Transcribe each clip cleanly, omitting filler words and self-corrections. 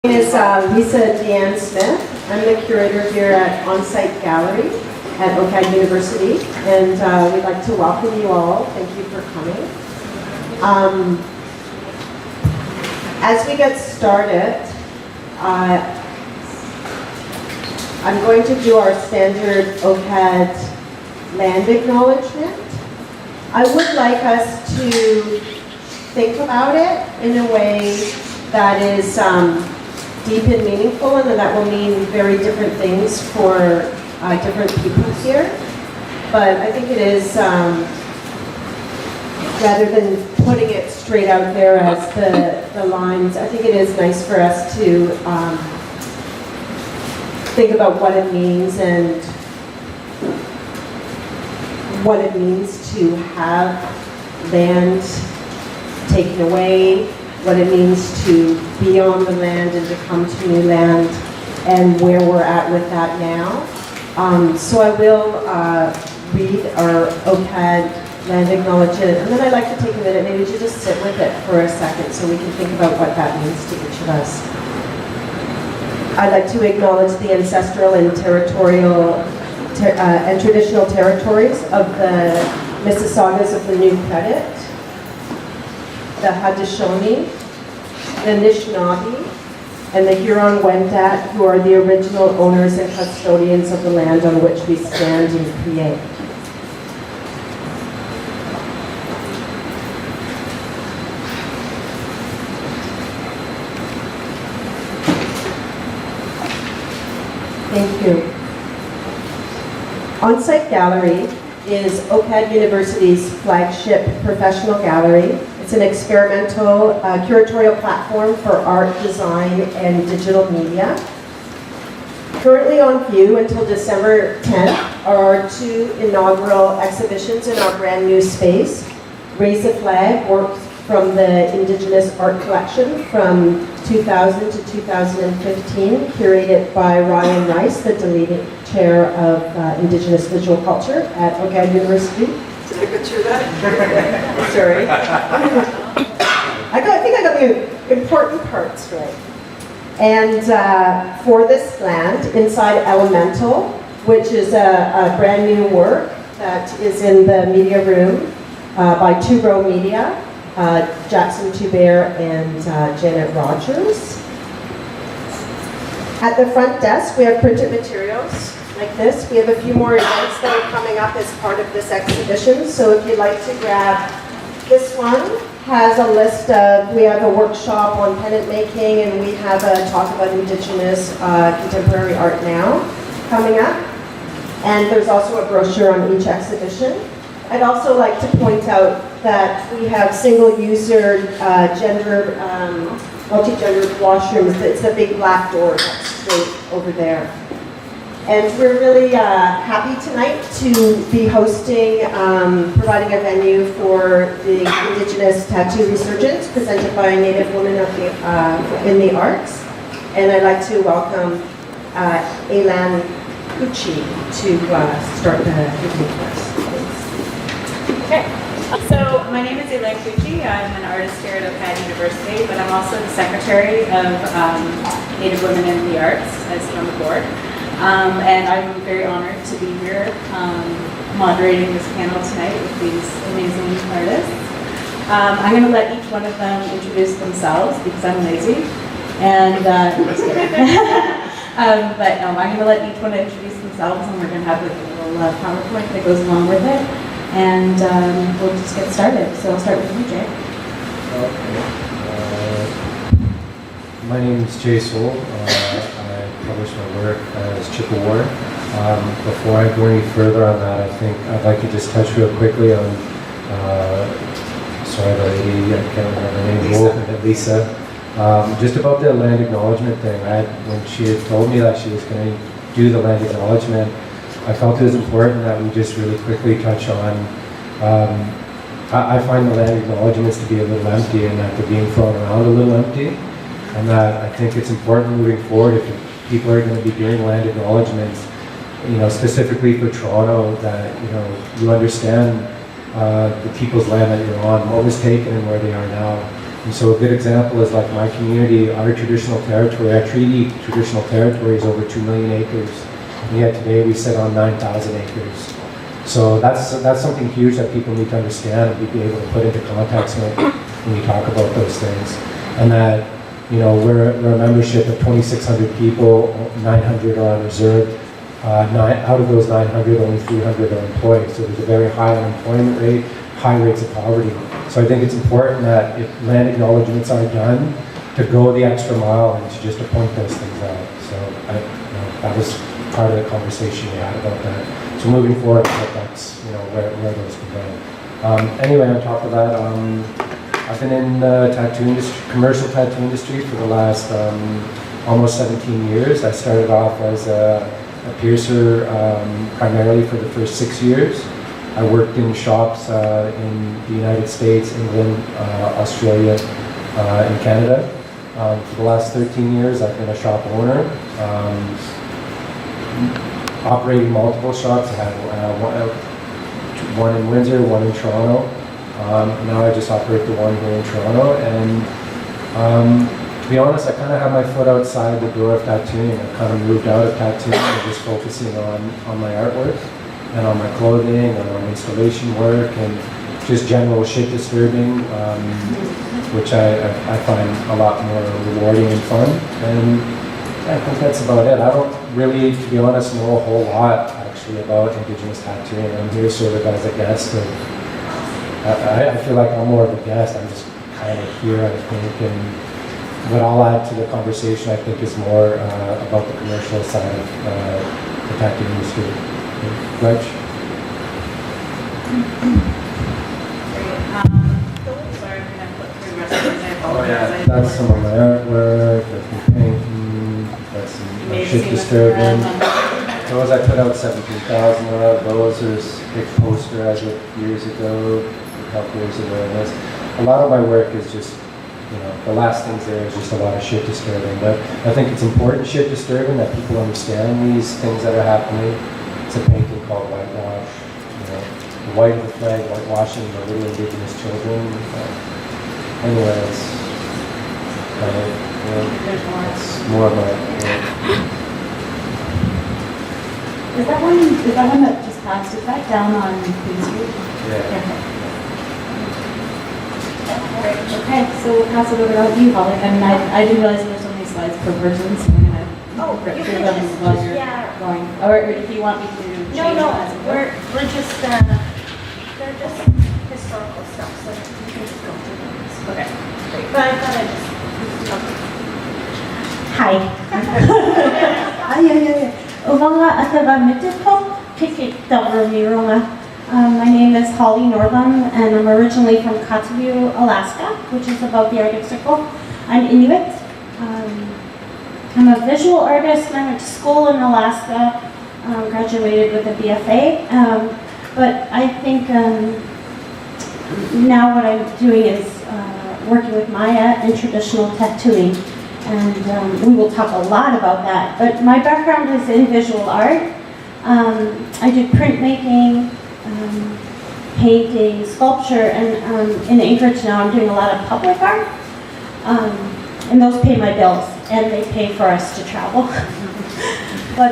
My name is Lisa Deanne Smith. I'm the curator here at Onsite Gallery at OCAD University, and we'd like to welcome you all. Thank you for coming. As we get started, I'm going to do our standard OCAD land acknowledgement. I would like us to think about it in a way that is deep and meaningful, and that will mean very different things for different people here. But I think it is, rather than putting it straight out there as the lines, I think it is nice for us to think about what it means and what it means to have land taken away, what it means to be on the land and to come to new land, and where we're at with that now. So I will read our OCAD land acknowledgement, and then I'd like to take a minute maybe to just sit with it for a second so we can think about what that means to each of us. I'd like to acknowledge the ancestral and territorial and traditional territories of the Mississaugas of the New Credit, the Haudenosaunee, the Anishinaabe, and the Huron-Wendat, who are the original owners and custodians of the land on which we stand and create. Thank you. Onsite Gallery is OCAD University's flagship professional gallery. It's an experimental curatorial platform for art, design, and digital media. Currently on view until December 10th are our two inaugural exhibitions in our brand new space. Raise a Flag, works from the Indigenous art collection from 2000 to 2015, curated by Ryan Rice, the Delegated Chair of Indigenous Visual Culture at OCAD University. Did I butcher that? Sorry. I think I got the important parts right. And for this land, Inside Elemental, which is a brand new work that is in the media room by Two Row Media, Jackson Toubert and Janet Rogers. At the front desk, we have printed materials like this. We have a few more events that are coming up as part of this exhibition. So if you'd like to grab this one, has a list of, we have a workshop on pennant making, and we have a talk about Indigenous contemporary art now coming up. And there's also a brochure on each exhibition. I'd also like to point out that we have single-user, multi-gendered washrooms. It's the big black door that's straight over there. And we're really happy tonight to be hosting, providing a venue for the Indigenous Tattoo Resurgence presented by a Native woman in the arts. And I'd like to welcome Aylan Couchie to start the evening for us. Okay, so my name is Aylan Couchie. I'm an artist here at OCAD University, but I'm also the secretary of Native Women in the Arts, I sit on the board. And I'm very honored to be here moderating this panel tonight with these amazing artists. I'm going to let each one of them introduce themselves because I'm lazy. And just kidding. But no, I'm going to let each one introduce themselves, and we're going to have like a little PowerPoint that goes along with it. And we'll just get started. So I'll start with you, Jay. Okay. My name is Jay Soule. I publish my work as Chippewa. Before I go any further on that, I think I'd like to just touch real quickly on, sorry, the lady, I can't remember her name, Lisa. Just about the land acknowledgement thing. When she had told me that she was going to do the land acknowledgement, I felt it was important that we just really quickly touch on, I find the land acknowledgements to be a little empty, and that they're being thrown around a little empty, and that I think it's important moving forward if people are going to be doing land acknowledgements, specifically for Toronto, that, you understand the people's land that you're on, what was taken and where they are now, And so a good example is like my community, our traditional territory, our treaty traditional territory is over 2 million acres. And yet today we sit on 9,000 acres. So that's something huge that people need to understand and be able to put into context when you talk about those things. And that, you know, we're a membership of 2,600 people, 900 are on reserve. Out of those 900, only 300 are employed. So there's a very high unemployment rate, high rates of poverty. So I think it's important that if land acknowledgements are done, to go the extra mile and to just to point those things out. So that was part of the conversation we had about that. So moving forward, that's where those can go. Anyway, on top of that, I've been in the tattoo industry, commercial tattoo industry for the last almost 17 years. I started off as a piercer primarily for the first 6 years. I worked in shops in the United States, England, Australia, and Canada. For the last 13 years, I've been a shop owner, operating multiple shops. I had one in Windsor, one in Toronto. Now I just operate the one here in Toronto. And to be honest, I kind of have my foot outside the door of tattooing. I kind of moved out of tattooing and just focusing on my artwork and on my clothing and on installation work and just general shit disturbing, which I find a lot more rewarding and fun. And I think that's about it. I don't really, to be honest, know a whole lot actually about Indigenous tattooing. I'm here sort of as a guest. I feel like I'm more of a guest. I'm just kind of here, I think, and what I'll add to the conversation, I think, is more about the commercial side of the tattoo industry. Reg? Sorry, I'm going to put through the rest of the example. Oh yeah, that's some of my artwork, that's some painting, that's some shit disturbing. Those I put out 17,000 of. Those is a big poster I did years ago, a couple years ago. And a lot of my work is just, the last things there is just a lot of shit disturbing. But I think it's important shit disturbing that people understand these things that are happening. It's a painting called Whitewash. The white of the flag, whitewashing the little Indigenous children. Anyway, it's kind of, it's more of my. Is that one that just passed? Is that down on Queen Street? Yeah. Okay, so we'll pass it over to you, Holly. I mean, I didn't realize there were so many slides per person, so I'm gonna rip you through can them just- while you're yeah. going. Or if you want me to change No, as it we're goes. just, they're just historical stuff, so you can just go through them. Okay. But I thought I'd just. Hi. Uvanga atava mitiko pikit davramironga. My name is Holly Nordlum, and I'm originally from Couchie, Alaska, which is above the Arctic Circle. I'm Inuit. I'm a visual artist, and I went to school in Alaska, graduated with a BFA. But I think now what I'm doing is working with Maya and traditional tattooing. And we will talk a lot about that. But my background is in visual art. I do printmaking, painting, sculpture, and in Anchorage now I'm doing a lot of public art. And those pay my bills, and they pay for us to travel. But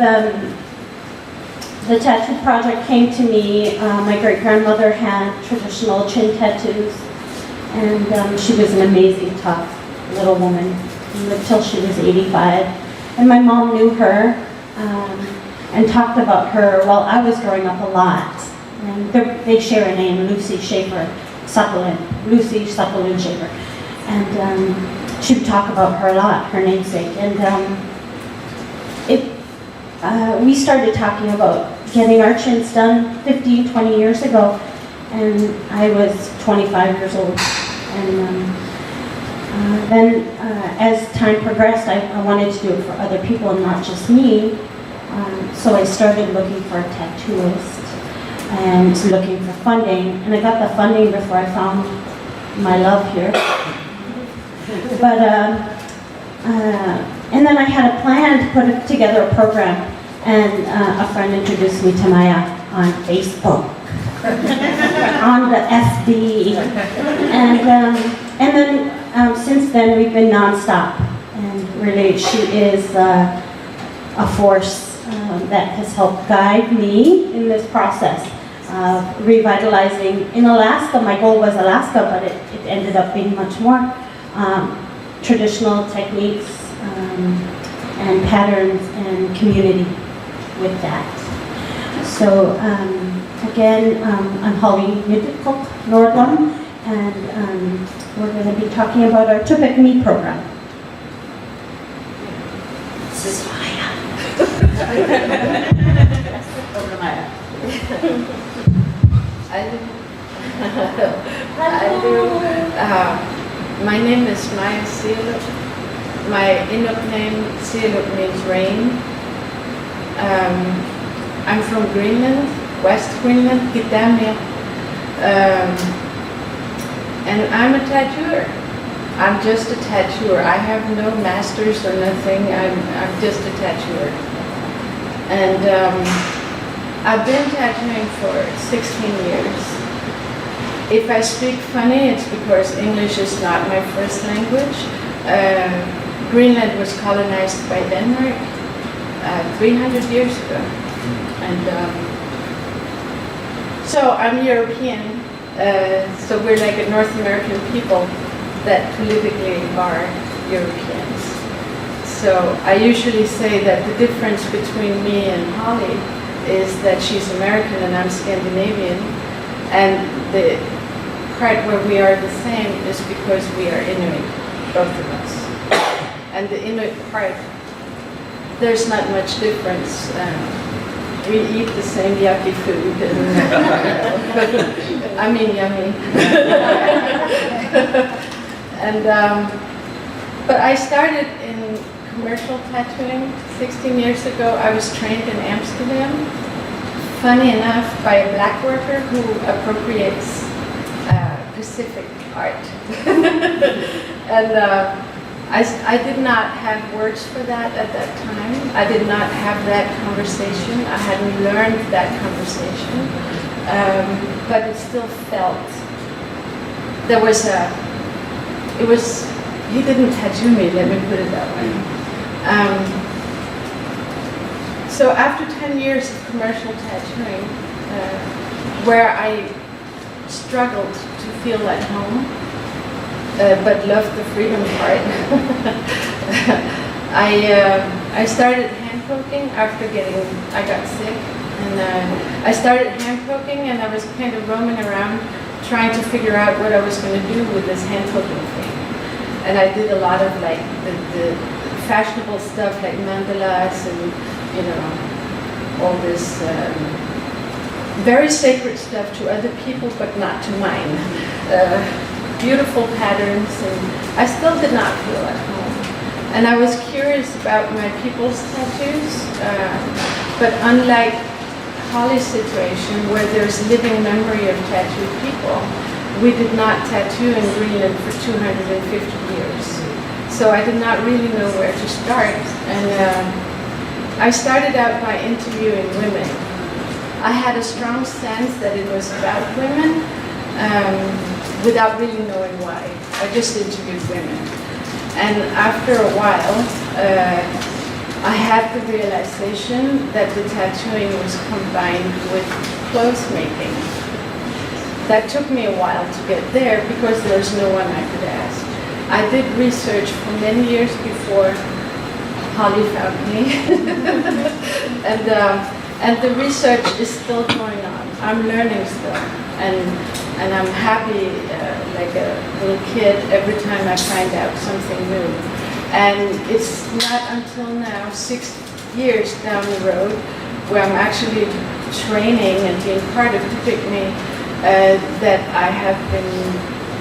the tattoo project came to me. My great-grandmother had traditional chin tattoos, and she was an amazing, tough little woman until she was 85. And my mom knew her and talked about her while I was growing up a lot. And they share a name, Lucy Schaefer, Lucy Suppleton Schaefer. And she would talk about her a lot, her namesake. And we started talking about getting our chins done 15, 20 years ago. And I was 25 years old. And then as time progressed, I wanted to do it for other people and not just me. So I started looking for a tattooist and looking for funding. And I got the funding before I found my love here. But, and then I had a plan to put together a program. And a friend introduced me to Maya on Facebook, on the FB. And then since then, we've been nonstop. And really, she is a force that has helped guide me in this process of revitalizing in Alaska. My goal was Alaska, but it ended up being much more traditional techniques and patterns and community with that. So again, I'm Holly Nidcock Nordlum, and we're going to be talking about our Tupik Me program. This is Maya. Over to Maya. My name is Maya Soule. My Inuk name Soule means rain. I'm from Greenland, West Greenland, Kitamir. And I'm a tattooer. I'm just a tattooer. I have no masters or nothing. I'm just a tattooer. And I've been tattooing for 16 years. If I speak funny, it's because English is not my first language. Greenland was colonized by Denmark 300 years ago. And so I'm European. So we're like a North American people that politically are Europeans. So I usually say that the difference between me and Holly is that she's American and I'm Scandinavian. And the part where we are the same is because we are Inuit, both of us. And the Inuit part, there's not much difference. We eat the same yucky food. I mean yummy. And but I started in commercial tattooing 16 years ago. I was trained in Amsterdam, funny enough, by a black worker who appropriates Pacific art. And I did not have words for that at that time. I did not have that conversation. I hadn't learned that conversation. But it still felt. There was he didn't tattoo me, let me put it that way. So after 10 years of commercial tattooing, where I struggled to feel at home, but loved the freedom part, I started hand poking after I got sick. And I started hand poking, and I was kind of roaming around trying to figure out what I was going to do with this hand poking thing. And I did a lot of like the fashionable stuff like mandalas and, you know, all this very sacred stuff to other people, but not to mine. Beautiful patterns, and I still did not feel at home. And I was curious about my people's tattoos, but unlike Holly's situation, where there's living memory of tattooed people, we did not tattoo in Greenland for 250 years. So I did not really know where to start. And I started out by interviewing women. I had a strong sense that it was about women, without really knowing why. I just interviewed women. And after a while, I had the realization that the tattooing was combined with clothes making. That took me a while to get there because there's no one I could ask. I did research for many years before Holly found me. And the research is still going on. I'm learning still. And I'm happy like a little kid every time I find out something new. And it's not until now, 6 years down the road, where I'm actually training and being part of Tupik Me, that I have been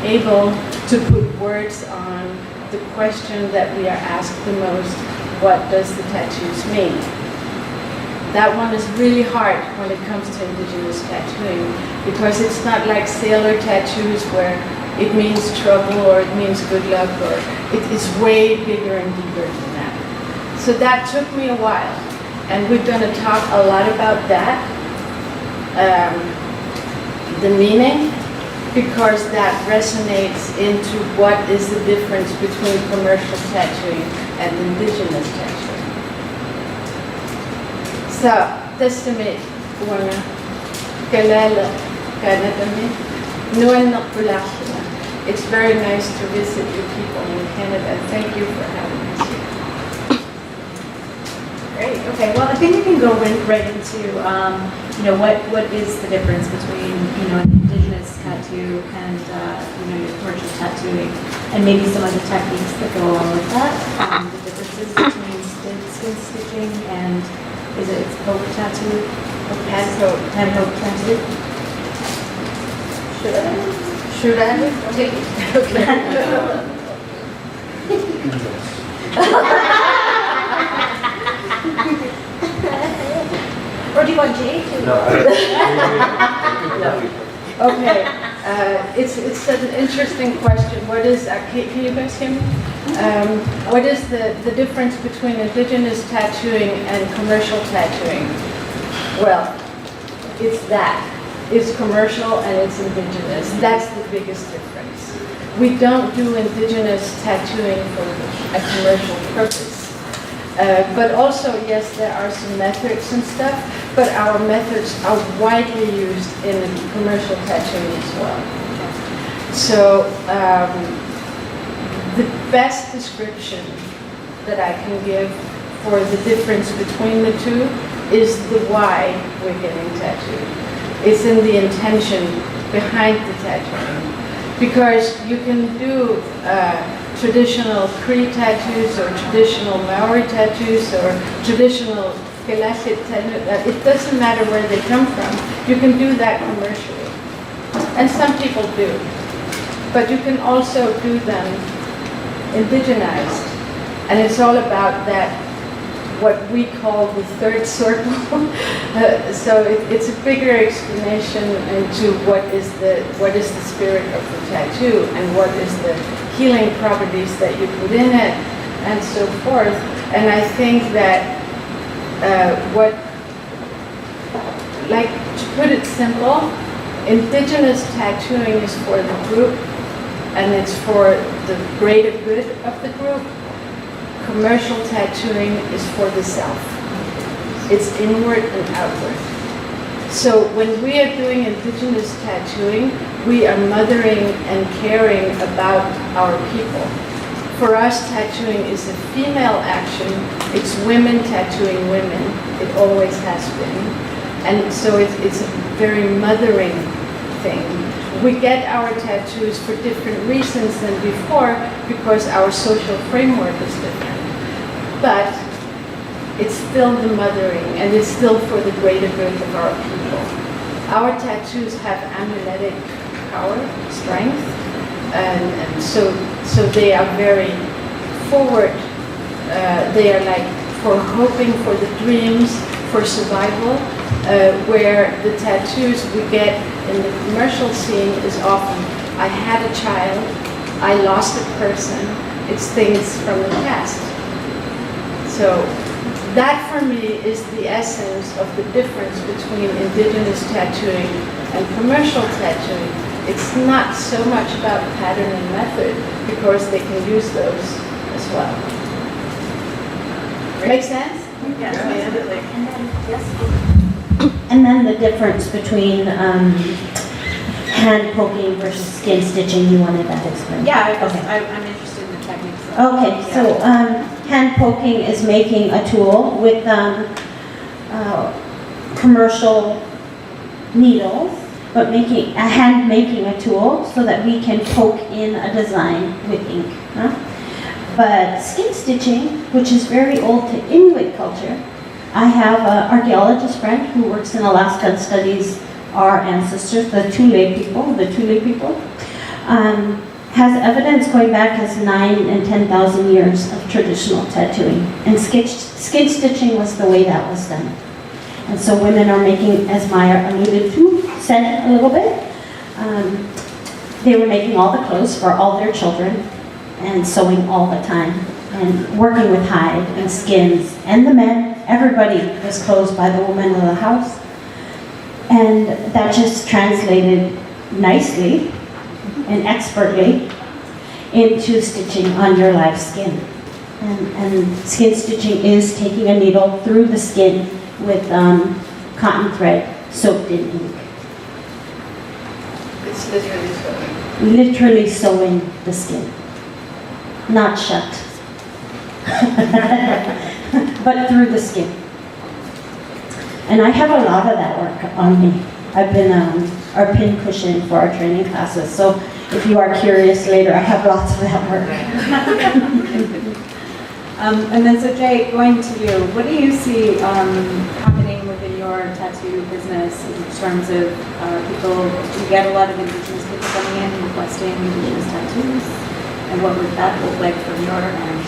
able to put words on the question that we are asked the most: what does the tattoos mean? That one is really hard when it comes to Indigenous tattooing, because it's not like sailor tattoos where it means trouble or it means good luck, or it is way bigger and deeper than that. So that took me a while, and we're going to talk a lot about that, the meaning, because that resonates into what is the difference between commercial tattooing and indigenous tattooing. So, testament wana kalala kanadami nuan nakpulakula. It's very nice to visit you people in Canada. Thank you for having us here. Great. Okay. Well, I think we can go right into what is the difference between an indigenous tattoo and your commercial tattooing, and maybe some of the techniques that go along with that. The differences between skin stitching and it's poke tattoo, hand poke tattoo. Should I? Okay. Or do you want Jay to? No, Okay, it's an interesting question. What is, can you guys hear me? What is the difference between indigenous tattooing and commercial tattooing? Well, it's that. It's commercial and it's indigenous. That's the biggest difference. We don't do indigenous tattooing for a commercial purpose. But also, yes, there are some methods and stuff, but our methods are widely used in commercial tattooing as well. So the best description that I can give for the difference between the two is the why we're getting tattooed. It's in the intention behind the tattooing. Because you can do traditional Cree tattoos or traditional Maori tattoos or traditional Galactic tattoo. It doesn't matter where they come from. You can do that commercially. And some people do. But you can also do them indigenized. And it's all about that, what we call the third circle. So it's a bigger explanation into what is the spirit of the tattoo and what is the healing properties that you put in it and so forth. And I think that to put it simple, indigenous tattooing is for the group and it's for the greater good of the group. Commercial tattooing is for the self. It's inward and outward. So when we are doing indigenous tattooing, we are mothering and caring about our people. For us, tattooing is a female action. It's women tattooing women. It always has been. And so it's a very mothering thing. We get our tattoos for different reasons than before because our social framework is different. But it's still the mothering and it's still for the greater good of our people. Our tattoos have amuletic power, strength, and so they are very forward. They are like for hoping for the dreams, for survival, where the tattoos we get in the commercial scene is often, I had a child, I lost a person, it's things from the past. So that for me is the essence of the difference between indigenous tattooing and commercial tattooing. It's not so much about pattern and method because they can use those as well. Make sense? Yes, absolutely. And then the difference between hand poking versus skin stitching, you wanted that explained? Yeah, Okay. I'm interested in the techniques. Okay, so hand poking is making a tool with commercial needles, but hand making a tool so that we can poke in a design with ink. Huh? But skin stitching, which is very old to Inuit culture, I have an archaeologist friend who works in Alaska and studies our ancestors, the Soule people, has evidence going back as 9,000 and 10,000 years of traditional tattooing. And skin stitching was the way that was done. And so women are making, as Maya alluded to, said a little bit, they were making all the clothes for all their children and sewing all the time and working with hide and skins. And the men, everybody was clothed by the woman of the house. And that just translated nicely and expertly into stitching on your live skin. And skin stitching is taking a needle through the skin with cotton thread soaked in ink. It's literally so. Literally sewing the skin. Not shut. But through the skin. And I have a lot of that work on me. I've been our pin cushion for our training classes. So if you are curious later, I have lots of that work. And then, so Jay, going to you, what do you see happening within your tattoo business in terms of people? Do you get a lot of Indigenous people coming in requesting Indigenous tattoos? And what would that look like from your end?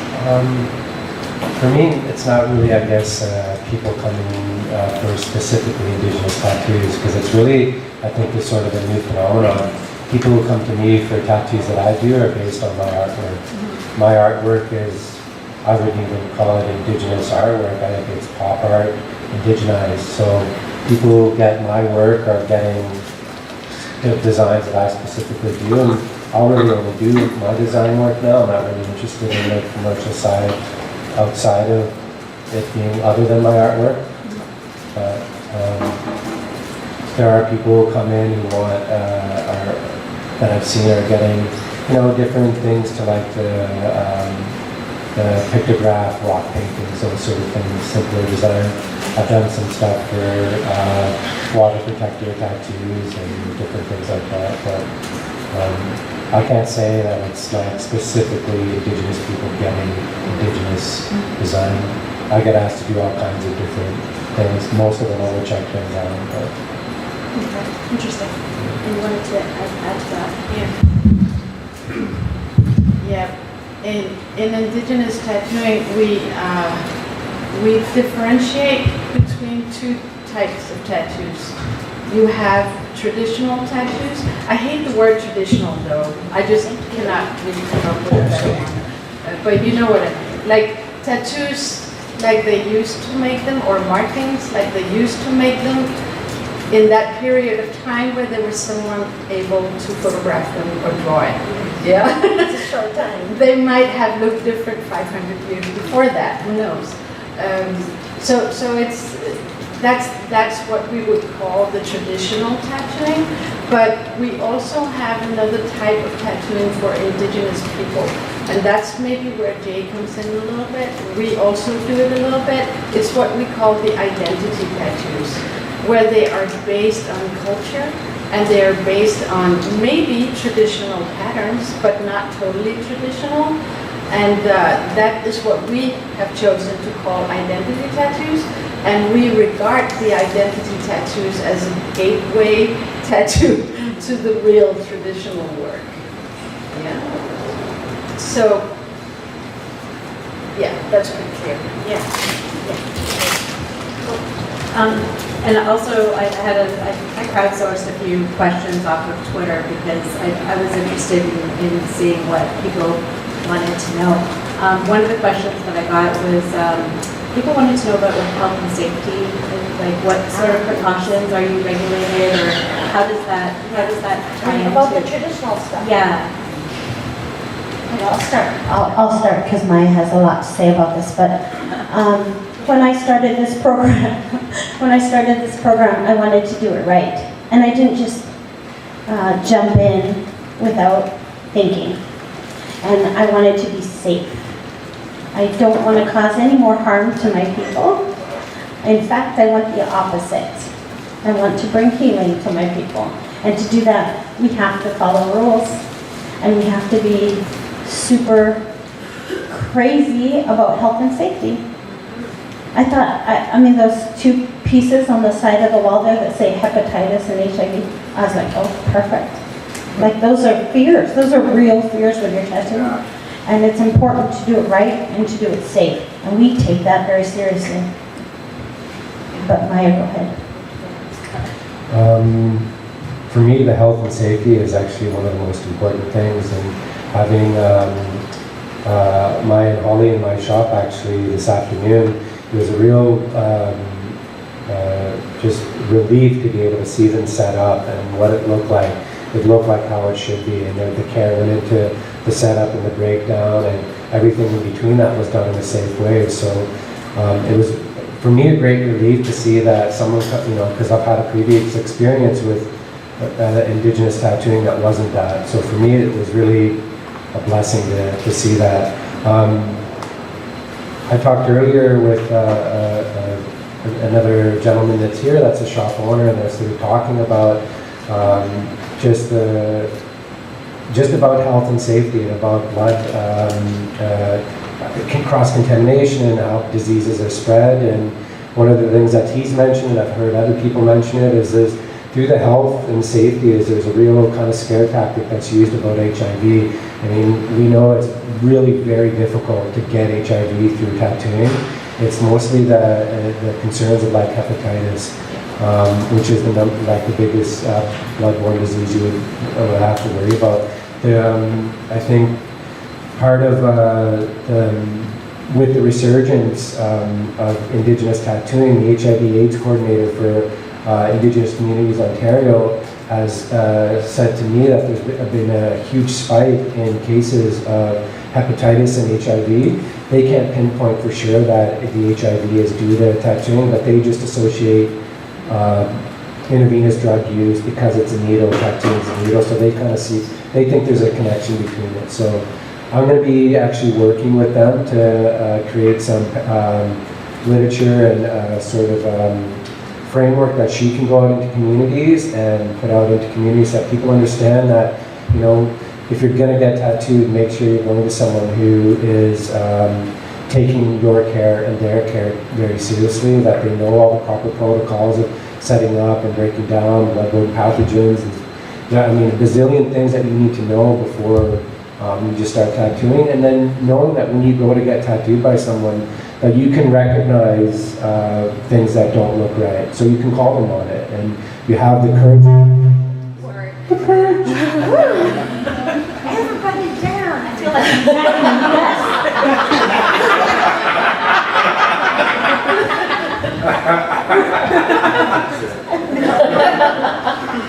For me, it's not really, I guess, people coming for specifically Indigenous tattoos, because it's really, I think, this sort of a new phenomenon. People who come to me for tattoos that I do are based on my artwork. Mm-hmm. My artwork is, I wouldn't even call it Indigenous artwork. I think it's pop art, indigenized. So people who get my work are getting the designs that I specifically do. And I'll really only do my design work now. I'm not really interested in the commercial side outside of it being other than my artwork. But there are people who come in who want, that I've seen are getting, different things to like the pictograph, rock paintings, those sort of things, simpler design. I've done some stuff for water protector tattoos and different things like that, but I can't say that it's like specifically Indigenous people getting Indigenous design. I get asked to do all kinds of different things. Most of them I will check them down, but. Okay, interesting. And you wanted to add to that? Yeah. In Indigenous tattooing, we differentiate between two types of tattoos. You have traditional tattoos. I hate the word traditional though. I just cannot really come up with a better one. But you know what I mean. Like tattoos like they used to make them, or markings like they used to make them in that period of time where there was someone able to photograph them or draw it. Yeah. It's a short time. They might have looked different 500 years before that, who knows? So it's, that's what we would call the traditional tattooing, but we also have another type of tattooing for Indigenous people, and that's maybe where Jay comes in a little bit. We also do it a little bit. It's what we call the identity tattoos, where they are based on culture, and they are based on maybe traditional patterns, but not totally traditional. And that is what we have chosen to call identity tattoos. And we regard the identity tattoos as a gateway tattoo to the real traditional work. Yeah. So, yeah, that's pretty clear. Yeah. And also, I crowdsourced a few questions off of Twitter because I was interested in seeing what people wanted to know. One of the questions that I got was people wanted to know about health and safety, and like what sort of precautions are you regulated, or how does that tie into? About the traditional stuff. Yeah. I'll start because Maya has a lot to say about this, but when I started this program, I wanted to do it right. And I didn't just jump in without thinking. And I wanted to be safe. I don't want to cause any more harm to my people. In fact, I want the opposite. I want to bring healing to my people. And to do that, we have to follow rules. And we have to be super crazy about health and safety. I thought, I mean, those two pieces on the side of the wall there that say hepatitis and HIV, I was like, oh, perfect. Like, those are fears. Those are real fears when you're tattooing. And it's important to do it right and to do it safe. And we take that very seriously. But Maya, go ahead. For me, the health and safety is actually one of the most important things. And having Maya and Holly in my shop actually this afternoon, it was a real just relief to be able to see them set up and what it looked like. it looked like how it should be, and then the care went into the setup and the breakdown, and everything in between that was done in a safe way. So it was, for me, a great relief to see that someone, because I've had a previous experience with Indigenous tattooing that wasn't that. So for me, it was really a blessing to see that. I talked earlier with another gentleman that's here, that's a shop owner, and they're sort of talking about just about health and safety and about blood cross-contamination and how diseases are spread. And one of the things that he's mentioned, and I've heard other people mention it, is through the health and safety there's a real kind of scare tactic that's used about HIV. I mean, we know it's really very difficult to get HIV through tattooing. It's mostly the concerns of like hepatitis, which is the biggest bloodborne disease you would have to worry about. I think part of with the resurgence of Indigenous tattooing, the HIV/AIDS coordinator for Indigenous Communities Ontario has said to me that there's been a huge spike in cases of hepatitis and HIV. They can't pinpoint for sure that the HIV is due to tattooing, but they just associate intravenous drug use because it's a needle, tattooing is a needle, so they kind of they think there's a connection between it. So I'm going to be actually working with them to create some literature and sort of framework that she can go out into communities and put out into communities that people understand that, if you're going to get tattooed, make sure you're going to someone who is taking your care and their care very seriously, that they know all the proper protocols of setting up and breaking down bloodborne pathogens. And, a bazillion things that you need to know before you just start tattooing. And then knowing that when you go to get tattooed by someone, that you can recognize things that don't look right. So you can call them on it, and you have the courage. The courage. Everybody down. I feel like I'm back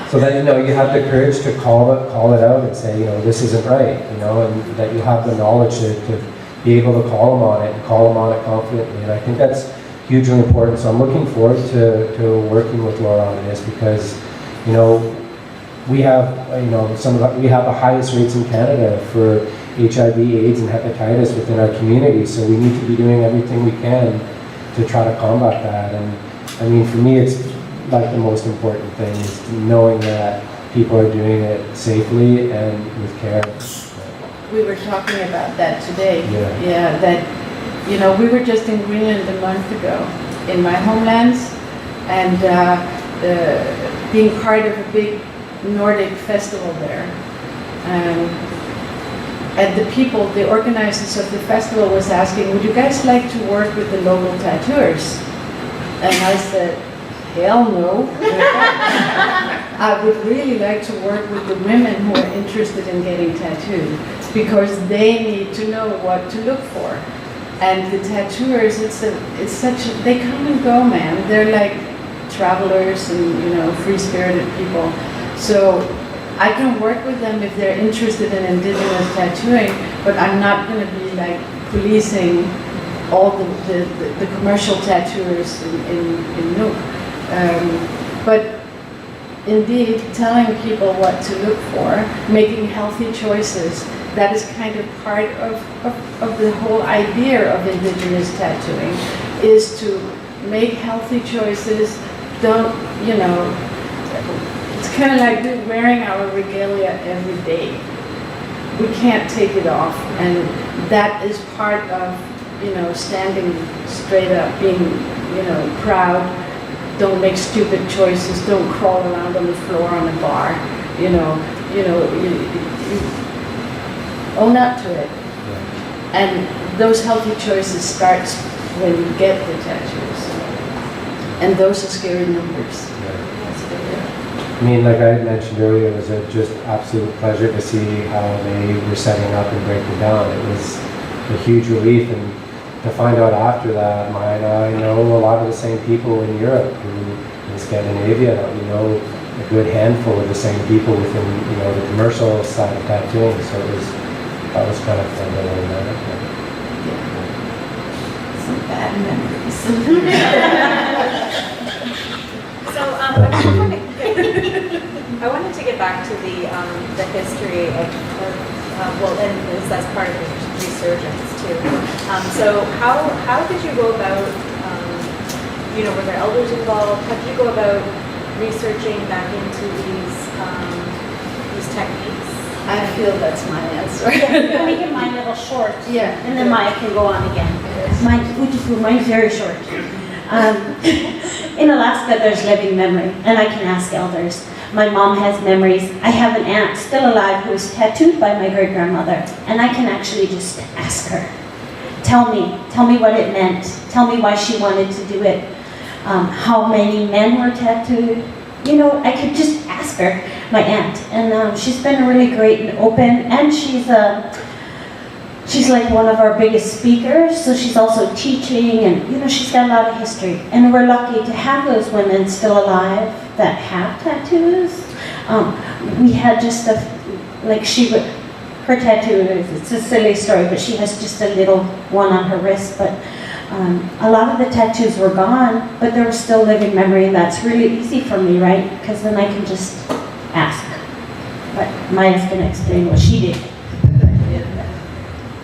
So that you have the courage to call it out and say, this isn't right, and that you have the knowledge to be able to call them on it and call them on it confidently. And I think that's hugely important. So I'm looking forward to working with Laura on this, because we have we have the highest rates in Canada for HIV, AIDS, and hepatitis within our community. So we need to be doing everything we can to try to combat that. And for me, it's like the most important thing is knowing that people are doing it safely and with care. We were talking about that today. Yeah. That, we were just in Greenland a month ago in my homelands, and being part of a big Nordic festival there. And the organizers of the festival was asking, would you guys like to work with the local tattooers? And I said, hell no. I would really like to work with the women who are interested in getting tattooed, because they need to know what to look for. And the tattooers, they come and go, man. They're like travelers and, free-spirited people. So I can work with them if they're interested in Indigenous tattooing, but I'm not going to be like policing all the commercial tattooers in Nuuk. But indeed, telling people what to look for, making healthy choices, that is kind of part of the whole idea of Indigenous tattooing, is to make healthy choices. It's kind of like we're wearing our regalia every day. We can't take it off, and that is part of, standing straight up, being, proud. Don't make stupid choices. Don't crawl around on the floor on a bar. You own up to it. And those healthy choices start when you get the tattoos. And those are scary numbers. Like I had mentioned earlier, it was a just absolute pleasure to see how they were setting up and breaking down. It was a huge relief, and to find out after that, I know a lot of the same people in Europe, in Scandinavia, that we know a good handful of the same people within, you know, the commercial side of tattooing. So that was kind of fun to learn that. Some bad memories. So I wanted to get back to the history of well, and that's part of the Resurgence too. So how did you go about, you know, were there elders involved? How did you go about researching back into these techniques? I feel that's my answer. Let me get mine a little short. Yeah. And then Maya can go on again. Mine's very short. In Alaska, there's living memory, and I can ask elders. My mom has memories. I have an aunt still alive who was tattooed by my great-grandmother, and I can actually just ask her. Tell me what it meant. Tell me why she wanted to do it. How many men were tattooed. You know, I could just ask her, my aunt. And she's been really great and open, and she's like one of our biggest speakers, so she's also teaching, and you know, she's got a lot of history. And we're lucky to have those women still alive that have tattoos. We had just her tattoo, it's a silly story, but she has just a little one on her wrist, but a lot of the tattoos were gone, but there was still living memory, and that's really easy for me, right? Because then I can just ask. But Maya's going to explain what she did.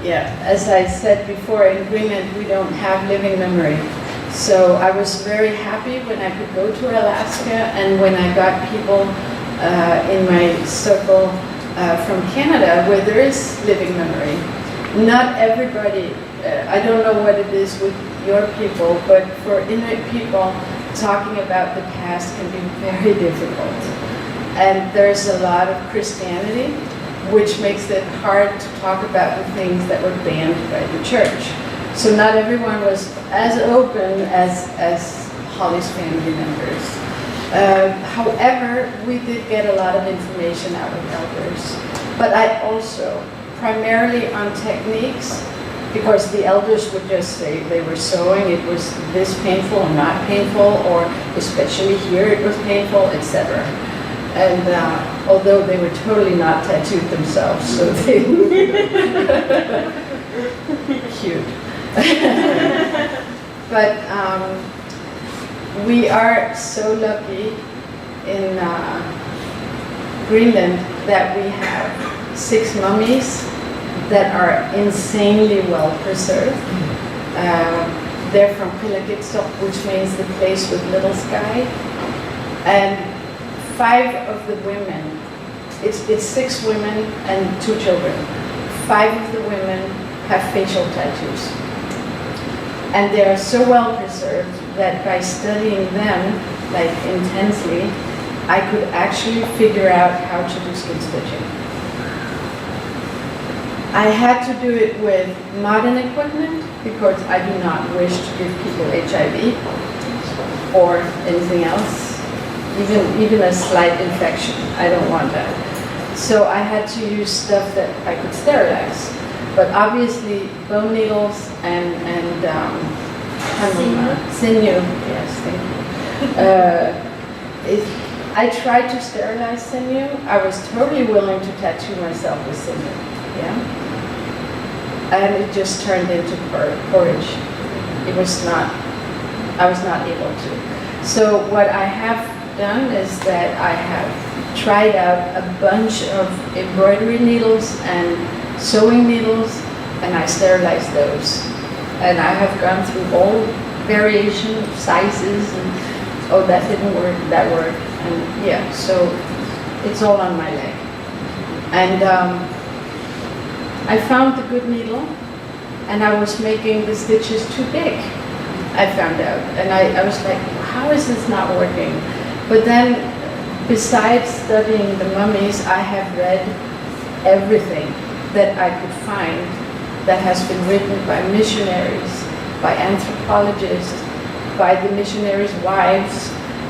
Yeah, as I said before, in Greenland we don't have living memory. So I was very happy when I could go to Alaska, and when I got people in my circle from Canada where there is living memory. Not everybody, I don't know what it is with your people, but for Inuit people, talking about the past can be very difficult. And there's a lot of Christianity, which makes it hard to talk about the things that were banned by the church. So not everyone was as open as Holly's family members. However, we did get a lot of information out of elders. But I also, primarily on techniques, because the elders would just say they were sewing, it was this painful or not painful, or especially here it was painful, etc. And although they were totally not tattooed themselves, so they cute. But we are so lucky in Greenland that we have 6 mummies that are insanely well preserved. They're from Pilagitsoq, which means the place with little sky. And 5 of the women, it's 6 women and 2 children. 5 of the women have facial tattoos. And they are so well preserved that by studying them, like intensely, I could actually figure out how to do skin stitching. I had to do it with modern equipment because I do not wish to give people HIV or anything else, even a slight infection. I don't want that. So I had to use stuff that I could sterilize. But obviously, bone needles and sinew. Yes, thank you. I tried to sterilize sinew. I was totally willing to tattoo myself with sinew. Yeah, and it just turned into porridge. I was not able to. So what I have done is that I have tried out a bunch of embroidery needles and sewing needles, and I sterilized those. And I have gone through all variation of sizes, and oh, that didn't work, that worked, and yeah, so it's all on my leg. And I found the good needle, and I was making the stitches too big, I found out. And I was like, how is this not working? But then, besides studying the mummies, I have read everything that I could find that has been written by missionaries, by anthropologists, by the missionaries' wives,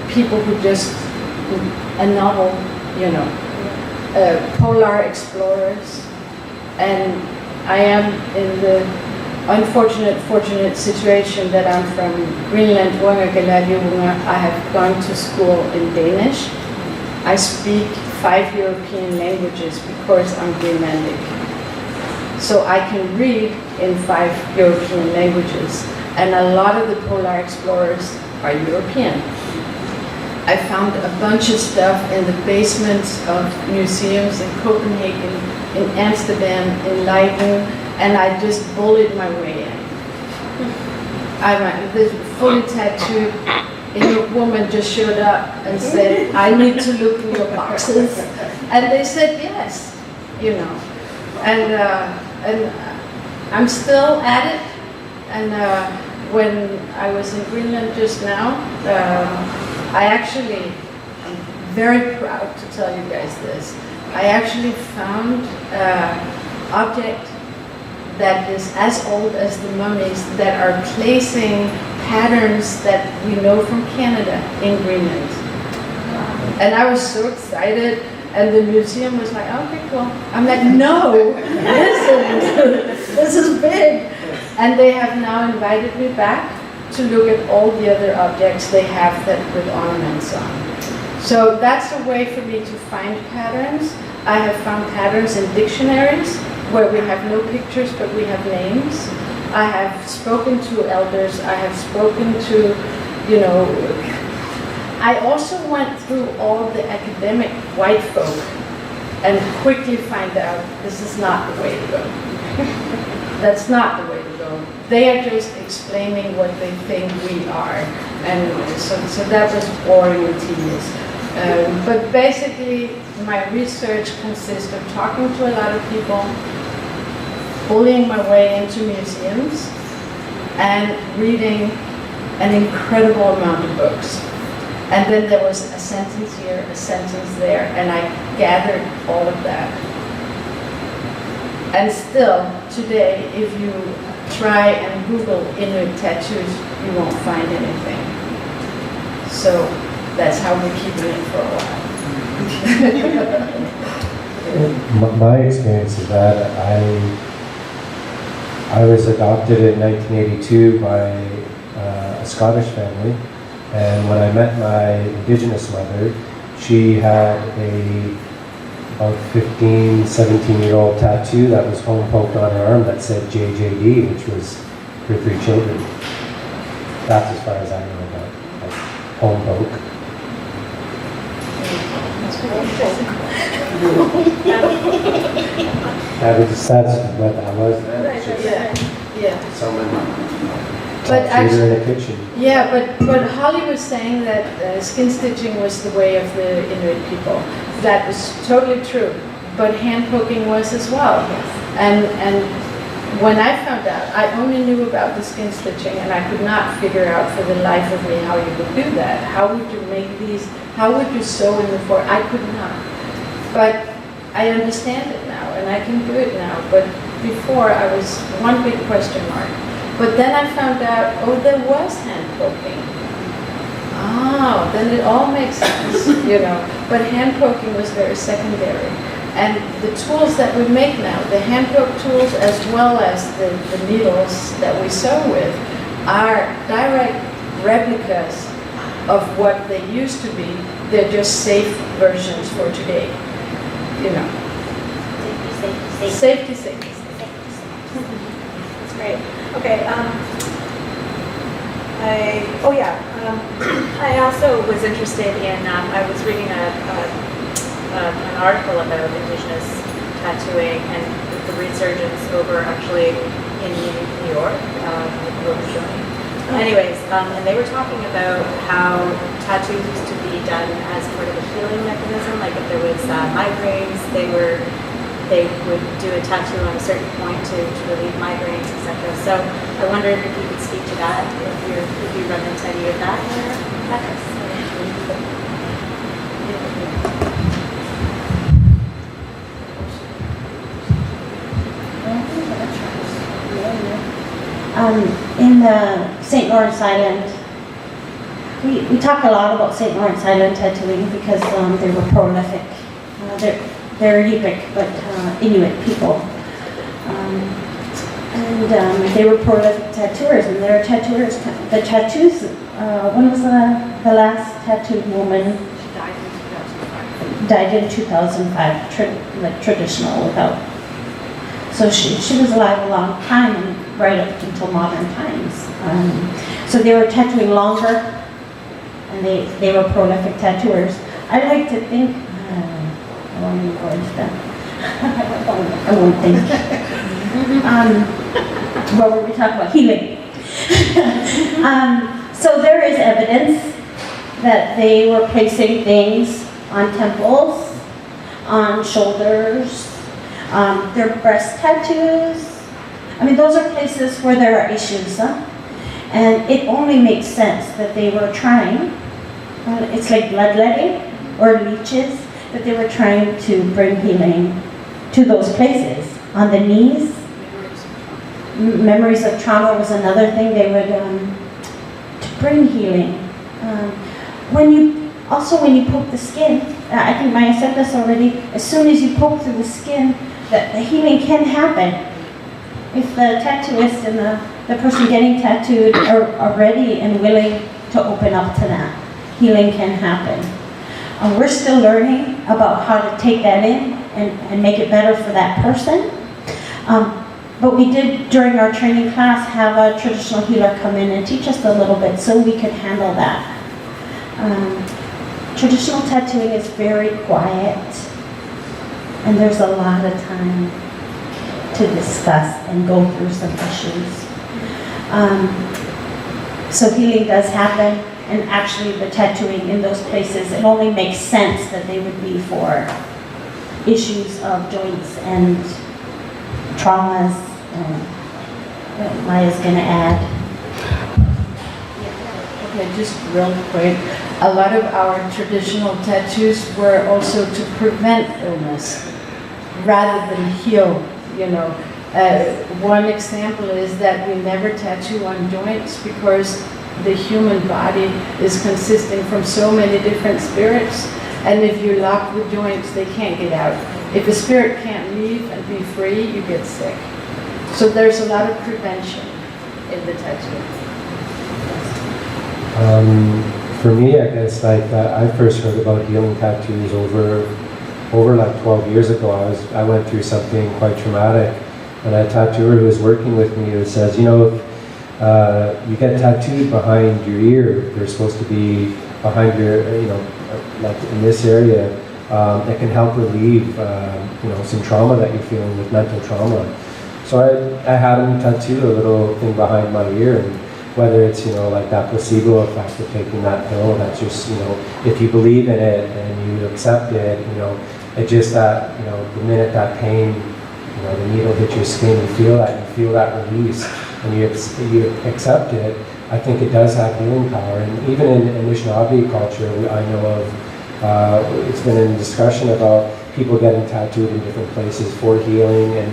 people who just, a novel, you know, polar explorers. And I am in the fortunate situation that I'm from Greenland. I have gone to school in Danish, I speak 5 European languages because I'm Greenlandic. So I can read in 5 European languages, and a lot of the polar explorers are European. I found a bunch of stuff in the basements of museums in Copenhagen, in Amsterdam, in Leiden, and I just bullied my way in. I'm this fully tattooed, and a woman just showed up and said, I need to look in your boxes. And they said yes, you know. And I'm still at it. And when I was in Greenland just now, I'm very proud to tell you guys this. I actually found an object that is as old as the mummies that are placing patterns that we know from Canada in Greenland. And I was so excited, and the museum was like, okay, cool. I'm like, no, listen, this is big. And they have now invited me back to look at all the other objects they have that with ornaments on. So that's a way for me to find patterns. I have found patterns in dictionaries where we have no pictures but we have names. I have spoken to elders. I have spoken to, you know, I also went through all the academic white folk and quickly find out this is not the way to go. That's not the way to go. They are just explaining what they think we are. And so that was boring and tedious. But basically, my research consists of talking to a lot of people, bullying my way into museums, and reading an incredible amount of books. And then there was a sentence here, a sentence there, and I gathered all of that. And still, today, if you try and Google Inuit tattoos, you won't find anything. So that's how we're keeping it for a while. My experience is that I was adopted in 1982 by a Scottish family, and when I met my Indigenous mother, she had a about 15, 17-year-old tattoo that was home poked on her arm that said JJD, which was her 3 children. That's as far as I know about like, home poke. That's what that was then. It's just Yeah. someone But tattooed her in the kitchen. Yeah, but Holly was saying that skin stitching was the way of the Inuit people. That was totally true. But hand poking was as well. And when I found out, I only knew about the skin stitching, and I could not figure out for the life of me how you would do that. How would you make these? How would you sew in the form? I could not. But I understand it now, and I can do it now. But before, I was one big question mark. But then I found out, oh, there was hand poking. Oh, then it all makes sense, you know. But hand poking was very secondary. And the tools that we make now, the hand poke tools as well as the needles that we sew with, are direct replicas of what they used to be. They're just safe versions for today, you know. Safety. That's great. Okay, I also was interested in, I was reading an article about Indigenous tattooing and the resurgence over actually in New York, anyways, and they were talking about how tattoos used to be done as part of a healing mechanism, like if there was migraines, they would do a tattoo on a certain point to relieve migraines, etc. So I wondered if you could speak to that, if you run into any of that in your practice. In the St. Lawrence Island, we talk a lot about St. Lawrence Island tattooing because they were prolific. They're Yupik, but Inuit people. And they were prolific tattooers, and their tattooers, the tattoos, when was the last tattooed woman? She died in 2005. died in 2005, like traditional without. So she was alive a long time, and right up until modern times. So they were tattooing longer, and they were prolific tattooers. I like to think, I won't even go into that. I won't think. What were we talking about? Healing. So there is evidence that they were placing things on temples, on shoulders, their breast tattoos. I mean, those are places where there are issues, huh? And it only makes sense that they were trying, it's like bloodletting or leeches, that they were trying to bring healing to those places. On the knees, memories of trauma was another thing they would, to bring healing. When you poke the skin, I think Maya said this already, as soon as you poke through the skin, the healing can happen. If the tattooist and the person getting tattooed are ready and willing to open up to that, healing can happen. We're still learning about how to take that in and make it better for that person. But we did, during our training class, have a traditional healer come in and teach us a little bit so we could handle that. Traditional tattooing is very quiet, and there's a lot of time to discuss and go through some issues. So healing does happen, and actually the tattooing in those places, it only makes sense that they would be for issues of joints and traumas. Maya's going to add. Okay, just real quick. A lot of our traditional tattoos were also to prevent illness rather than heal, you know. One example is that we never tattoo on joints because the human body is consisting from so many different spirits, and if you lock the joints, they can't get out. If a spirit can't leave and be free, you get sick. So there's a lot of prevention in the tattoo. For me, I guess I first heard about healing tattoos over like 12 years ago. I went through something quite traumatic, and a tattooer who was working with me who says, you know, you get tattooed behind your ear, they're supposed to be behind your, you know, like in this area, it can help relieve, you know, some trauma that you're feeling with mental trauma. So I had him tattoo a little thing behind my ear, and whether it's, you know, like that placebo effect of taking that pill, that's just, you know, if you believe in it and you accept it, you know, it just that, you know, the minute that pain, you know, the needle hits your skin, you feel that release, and you accept it, I think it does have healing power. And even in Anishinaabe culture, I know of, it's been in discussion about people getting tattooed in different places for healing, and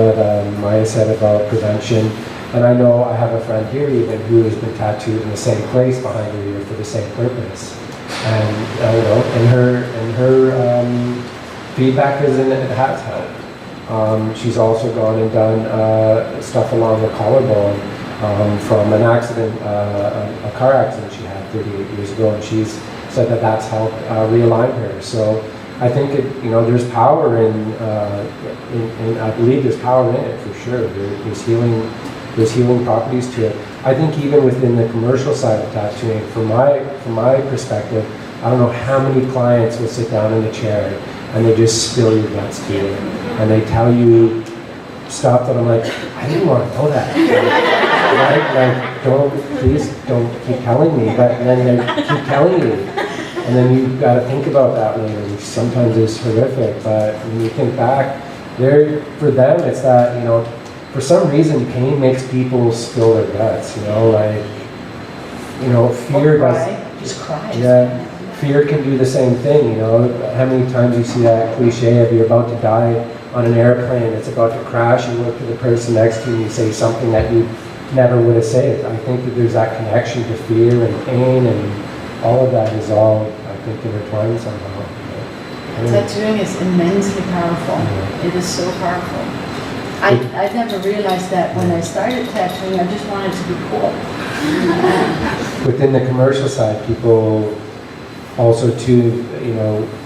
what Maya said about prevention. And I know I have a friend here even who has been tattooed in the same place behind her ear for the same purpose. And you know, and her feedback is that it has helped. She's also gone and done stuff along the collarbone from an accident, a car accident she had 38 years ago, and she's said that that's helped realign her. So I think you know, there's power in I believe there's power in it for sure. There's healing properties to it. I think even within the commercial side of tattooing, from my perspective, I don't know how many clients will sit down in a chair and they just spill your guts to you, and they tell you stuff that I'm like, I didn't want to know that. Right? Like, please don't keep telling me. But then they keep telling you. And then you've got to think about that later, which sometimes is horrific. But when you think back, for them, it's that, you know, for some reason, pain makes people spill their guts. You know, like, you know, fear does. Just cry. Yeah, fear can do the same thing. You know, how many times you see that cliche of you're about to die on an airplane, it's about to crash, you look to the person next to you and you say something that you never would have said. I think that there's that connection to fear and pain, and all of that is all, I think, intertwined somehow. Tattooing is immensely powerful. Yeah. It is so powerful. I never realized that when I started tattooing. I just wanted to be cool. Within the commercial side, people also too,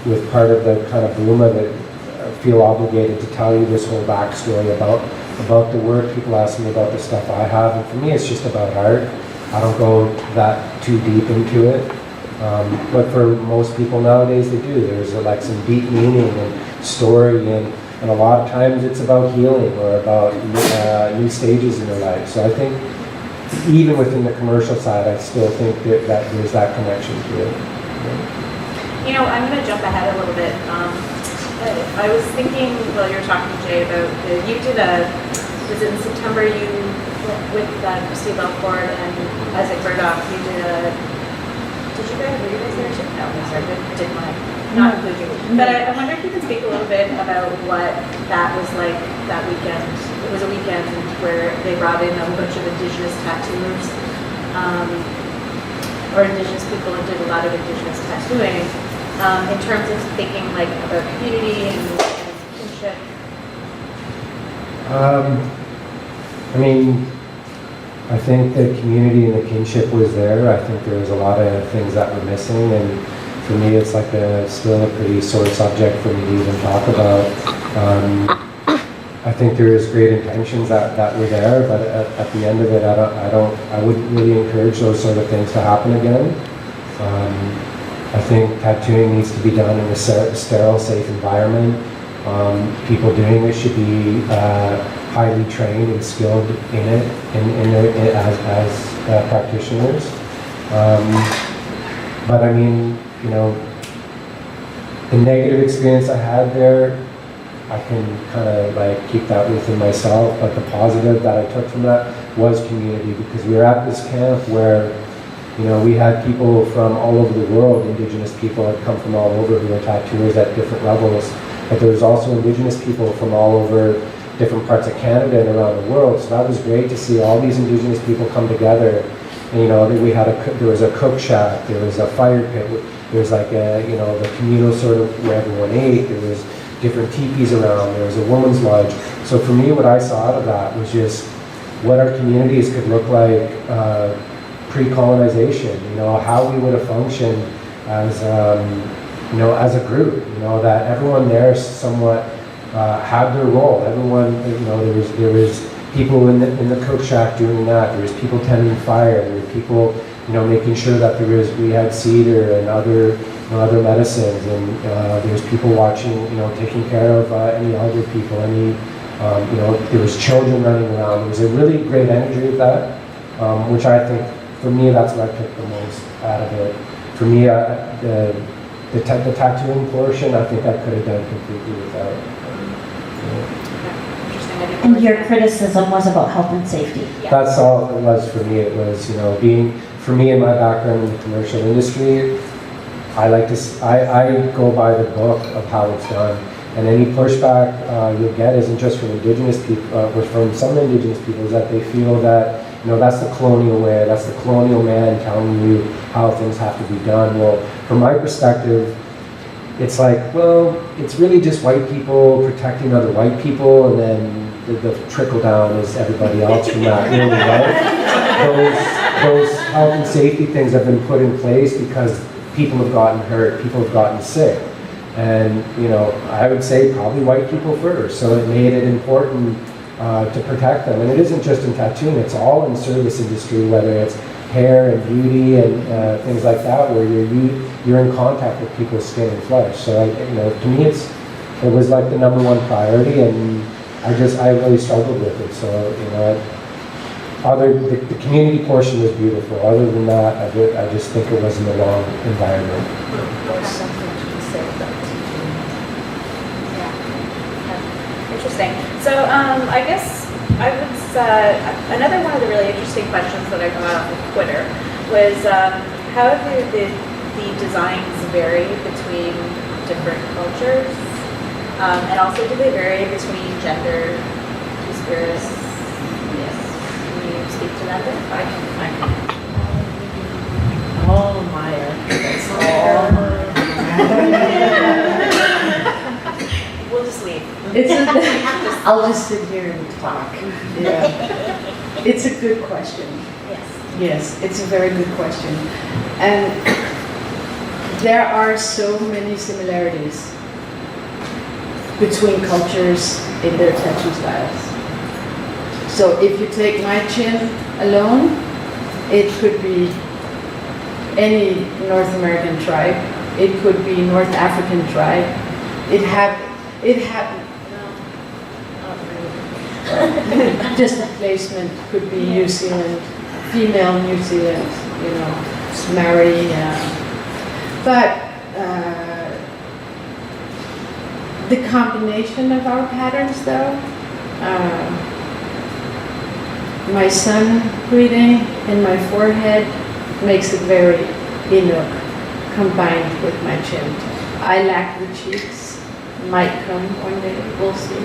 with part of the kind of boom of it, I feel obligated to tell you this whole backstory about the work. People ask me about the stuff I have, and for me it's just about art. I don't go that too deep into it. But for most people nowadays they do. There's like some deep meaning and story, and a lot of times it's about healing or about new stages in their life. So I think even within the commercial side, I still think that there's that connection to it. I'm going to jump ahead a little bit. I was thinking while you were talking to Jay about, you did was it in September you, with Christy Belford and Isaac Burdock, you did were you guys there too? No, sorry, did not include you. But I wonder if you can speak a little bit about what that was like that weekend. It was a weekend where they brought in a bunch of Indigenous tattooers, or Indigenous people, and did a lot of Indigenous tattooing, in terms of thinking like about community and kinship. I think the community and the kinship was there. I think there was a lot of things that were missing, and for me it's like still a pretty sore subject for me to even talk about. I think there is great intentions that were there, but at the end of it, I wouldn't really encourage those sort of things to happen again. I think tattooing needs to be done in a sterile, safe environment. People doing it should be highly trained and skilled in it, as practitioners. But the negative experience I had there, I can kind of like keep that within myself, but the positive that I took from that was community, because we were at this camp where, we had people from all over the world. Indigenous people had come from all over who were tattooers at different levels, but there was also Indigenous people from all over different parts of Canada and around the world. So that was great to see all these Indigenous people come together. And, there was a cook shack, there was a fire pit, there was like the communal sort of where everyone ate, there was different teepees around, there was a woman's lodge. So for me, what I saw out of that was just what our communities could look like pre-colonization, how we would have functioned as, as a group, that everyone there somewhat had their role. Everyone, there was people in the cook shack doing that. There was people tending fire. There were people, making sure that we had cedar and other medicines, and there was people watching, taking care of any elder people. There was children running around. There was a really great energy of that, which I think, for me, that's what I took the most out of it. For me, the tattooing portion, I think I could have done completely without. And your criticism was about health and safety. Yeah. That's all it was for me. It was, for me in my background in the commercial industry, I go by the book of how it's done. And any pushback you'll get isn't just from Indigenous people, or from some Indigenous people, is that they feel that, that's the colonial way, that's the colonial man telling you how things have to be done. Well, from my perspective, it's like, well, it's really just white people protecting other white people, and then the trickle down is everybody else from that, really, right? Those health and safety things have been put in place because people have gotten hurt, people have gotten sick. And, I would say probably white people first, so it made it important to protect them. And it isn't just in tattooing, it's all in the service industry, whether it's hair and beauty and things like that, where you're in contact with people's skin and flesh. So, to me, it was like the number one priority, and I really struggled with it. So, the community portion was beautiful. Other than that, I just think it was in the wrong environment. There's something to be said about teaching. Yeah. Interesting. So I guess another one of the really interesting questions that I got off of Twitter was how do the designs vary between different cultures? And also, do they vary between gender, two-spirit? Yes. Can you speak to that bit? I can. Oh, Maya. That's all. We'll just leave. I'll just sit here and talk. Yeah. It's a good question. Yes. Yes, it's a very good question. And there are so many similarities between cultures in their tattoo styles. So if you take my chin alone, it could be any North American tribe. It could be North African tribe. It had, no, not really. Just the placement could be New Zealand, female New Zealand, you know, Mary. But the combination of our patterns, though, my sun breathing in my forehead makes it very Inuk combined with my chin. I lack the cheeks, might come one day, we'll see.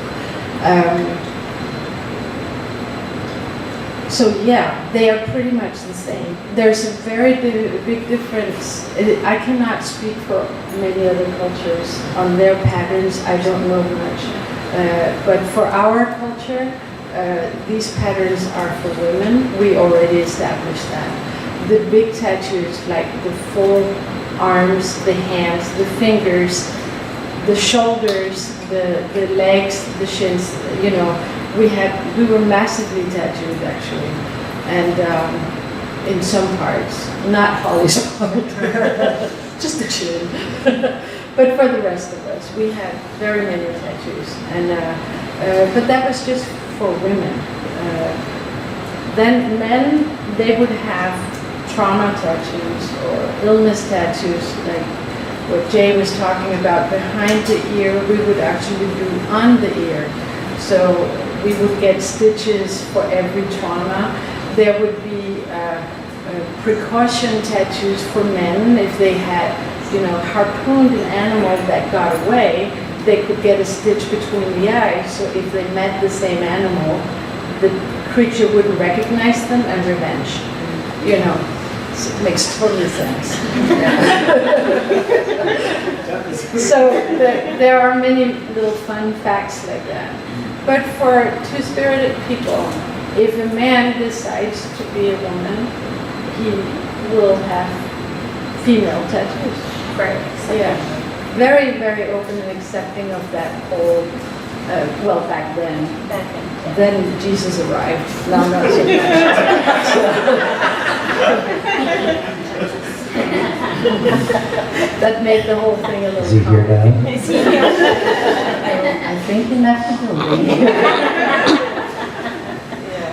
So yeah, they are pretty much the same. There's a very big difference. I cannot speak for many other cultures on their patterns. I don't know much. But for our culture, these patterns are for women. We already established that. The big tattoos, like the full arms, the hands, the fingers, the shoulders, the legs, the shins, you know, we were massively tattooed actually, and in some parts, not Holly's part, just the chin. But for the rest of us, we had very many tattoos, and but that was just for women. Then men, they would have trauma tattoos or illness tattoos, like what Jay was talking about. Behind the ear, we would actually do on the ear. So we would get stitches for every trauma. There would be precaution tattoos for men. If they had, you know, harpooned an animal that got away, they could get a stitch between the eyes. So if they met the same animal, the creature wouldn't recognize them and revenge. You know, so it makes total sense. So there are many little fun facts like that. But for two-spirited people, if a man decides to be a woman, he will have female tattoos. Right. So yeah, very, very open and accepting of that whole, well, back then. Then Jesus arrived. Now not so much. That made the whole thing a little Is he here complicated. now? I think he left the building. Yeah.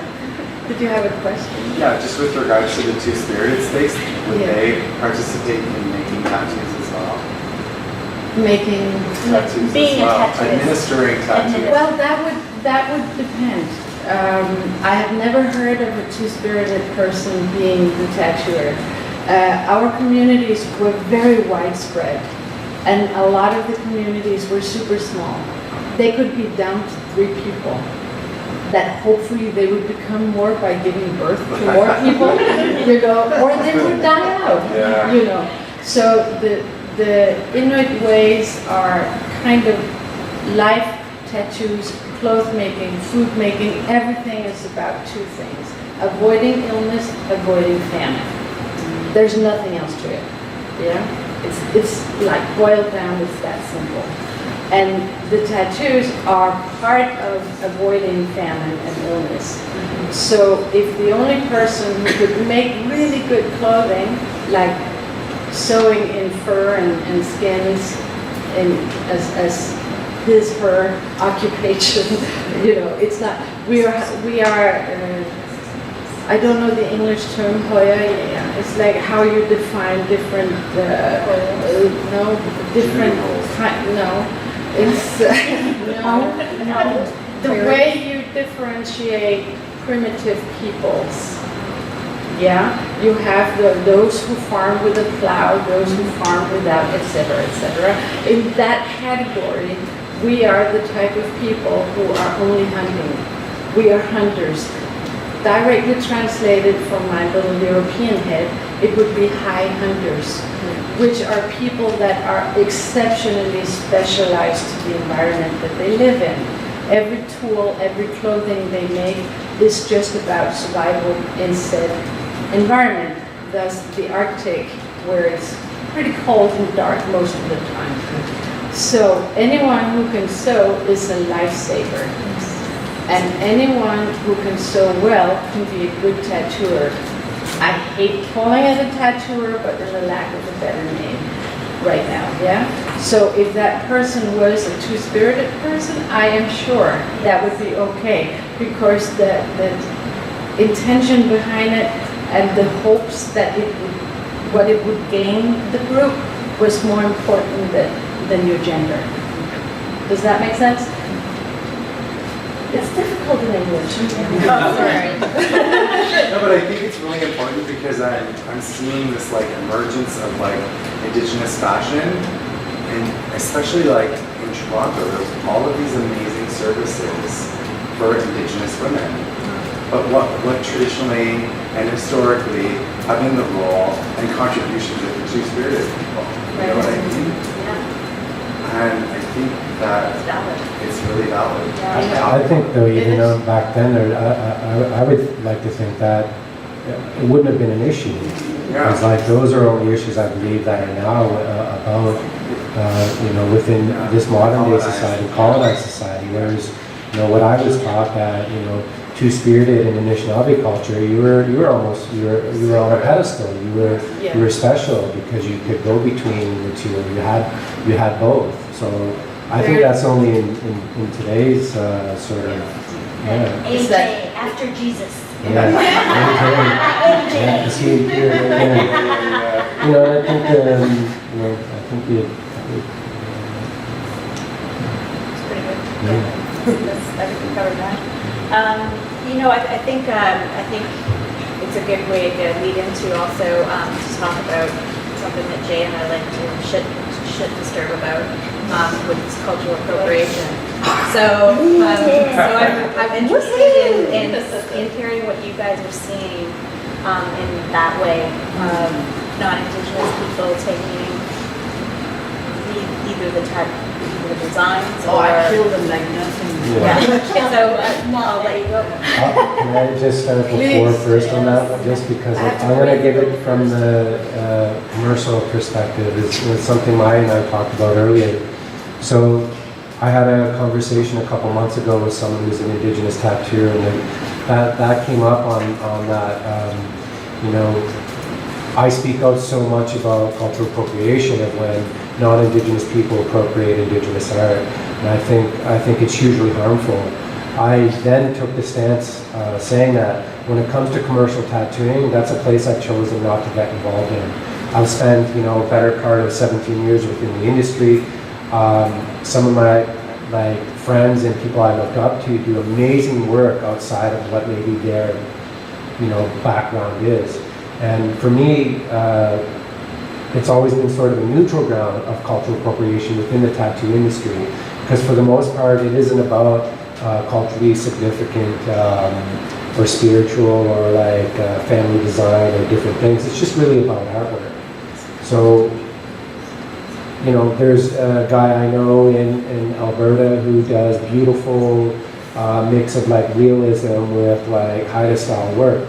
Did you have a question? Yeah, just with regards to the two-spirited space, would Yeah. they participate in making tattoos as well? Making, Tattoos Being as a well, tattooist. administering tattoos. well, that would depend. I have never heard of a two-spirited person being the tattooer. Our communities were very widespread, and a lot of the communities were super small. They could be down to 3 people. That hopefully they would become more by giving birth to more people, you know, or they would die out, Yeah. you know. So the Inuit ways are kind of life tattoos, clothes making, food making. Everything is about 2 things: avoiding illness, avoiding famine. There's nothing else to it. Yeah, it's like boiled down. It's that simple. And the tattoos are part of avoiding famine and illness. So if the only person who could make really good clothing, like sewing in fur and skins, as her occupation, you know, it's not. We are. I don't know the English term, hoya. Yeah. It's like how you define different. It's the way you differentiate primitive peoples. Yeah, you have those who farm with a plow, those who farm without, etc., etc. In that category, we are the type of people who are only hunting. We are hunters. Directly translated from my little European head, it would be high hunters, which are people that are exceptionally specialized to the environment that they live in. Every tool, every clothing they make is just about survival in said environment. Thus, the Arctic, where it's pretty cold and dark most of the time. So anyone who can sew is a lifesaver. And anyone who can sew well can be a good tattooer. I hate calling it a tattooer, but there's a lack of a better name right now, yeah? So if that person was a two-spirited person, I am sure that would be okay, because the intention behind it and the hopes that what it would gain the group was more important than your gender. Does that make sense? It's difficult in English. No, but I think it's really important because I'm seeing this like emergence of like Indigenous fashion, and especially like in Toronto, there's all of these amazing services for Indigenous women. But what traditionally and historically have been the role and contributions of the two-spirited people? You know what I mean? And I think that it's really valid. I think though, even though back then, I would like to think that it wouldn't have been an issue. Because like those are only issues I believe that are now about, within this modern day society, colonized society, whereas, what I was taught that, two-spirited in Anishinaabe culture, you were on a pedestal. You were special because you could go between the two. You had both. So I think that's only in today's sort of AJ, after Jesus. Yeah. See, and I think It's pretty good. That's everything covered that. I think it's a good way to lead into also to talk about something that Jay and I like to should disturb about, which is cultural appropriation. So I'm interested in hearing what you guys are seeing in that way. Non-Indigenous people taking either the designs or... I kill them like nothing. Yeah. So I'll let you go. Can I just start before first on that one, just because I'm going to give it from the commercial perspective. It's something Maya and I talked about earlier. So I had a conversation a couple months ago with someone who's an Indigenous tattooer, and that came up on that. I speak out so much about cultural appropriation of when non-Indigenous people appropriate Indigenous art, and I think it's hugely harmful. I then took the stance saying that when it comes to commercial tattooing, that's a place I've chosen not to get involved in. I've spent, better part of 17 years within the industry. Some of my friends and people I look up to do amazing work outside of what maybe their, background is. And for me, it's always been sort of a neutral ground of cultural appropriation within the tattoo industry, because for the most part, it isn't about culturally significant or spiritual or family design or different things. It's just really about artwork. So, there's a guy I know in Alberta who does beautiful mix of realism with Haida style work.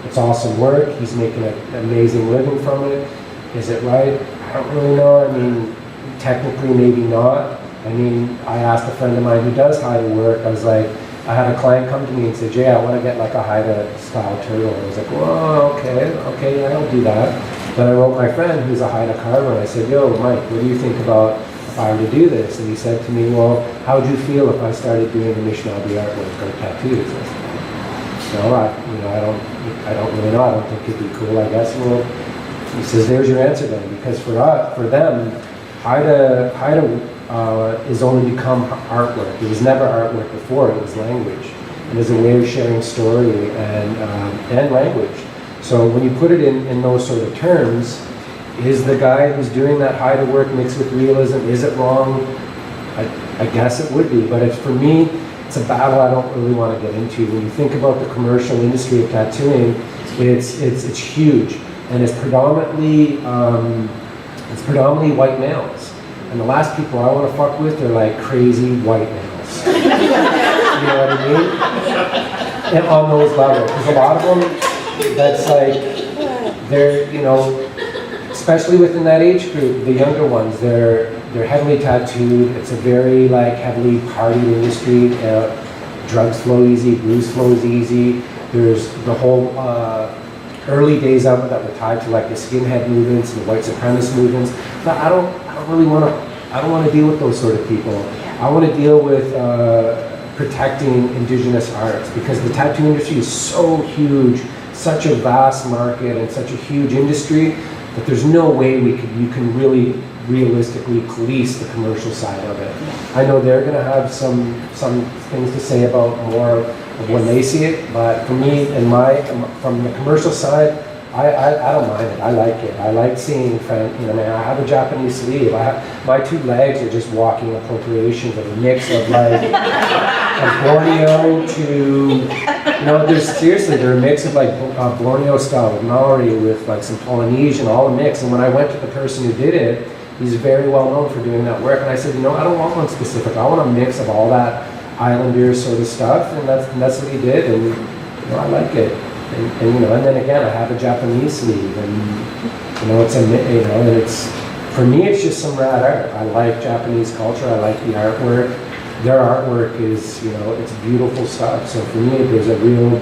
It's awesome work. He's making an amazing living from it. Is it right? I don't really know. I mean, technically maybe not. I mean, I asked a friend of mine who does Haida work. I was like, I had a client come to me and say, Jay, I want to get a Haida style turtle. I was like, oh, okay, yeah, I'll do that. Then I wrote my friend who's a Haida carver, and I said, yo, Mike, what do you think about if I were to do this? And he said to me, well, how would you feel if I started doing Anishinaabe artwork or tattoos? I said, I don't really know. I don't think it'd be cool, I guess. Well, he says, there's your answer then, because for them, Haida is only become artwork. It was never artwork before, it was language. It was a way of sharing story and language. So when you put it in those sort of terms, is the guy who's doing that Haida work mixed with realism, is it wrong? I guess it would be, but for me, it's a battle I don't really want to get into. When you think about the commercial industry of tattooing, it's huge, and it's predominantly white males. And the last people I want to fuck with are crazy white males. You know what I mean? And on those levels, because a lot of them, that's they're especially within that age group, the younger ones, they're heavily tattooed. It's a very like heavily partied industry. Drugs flow easy, booze flows easy. There's the whole early days of it that were tied to like the skinhead movements and the white supremacist movements. But I don't really want to. I don't want to deal with those sort of people. I want to deal with protecting Indigenous arts, because the tattoo industry is so huge, such a vast market and such a huge industry that there's no way you can really realistically police the commercial side of it. I know they're going to have some things to say about more of when they see it, but for me and from the commercial side, I don't mind it. I like it. I like seeing, I have a Japanese sleeve. My two legs are just walking appropriations of a mix of like of Borneo to, they're a mix of like Borneo style with Maori with like some Polynesian, all a mix. And when I went to the person who did it, he's very well known for doing that work. And I said, I don't want one specific. I want a mix of all that Islander sort of stuff. And that's what he did. And I like it. And then again, I have a Japanese sleeve, and and it's, for me, it's just some rad art. I like Japanese culture. I like the artwork. Their artwork is, it's beautiful stuff. So for me, there's a real,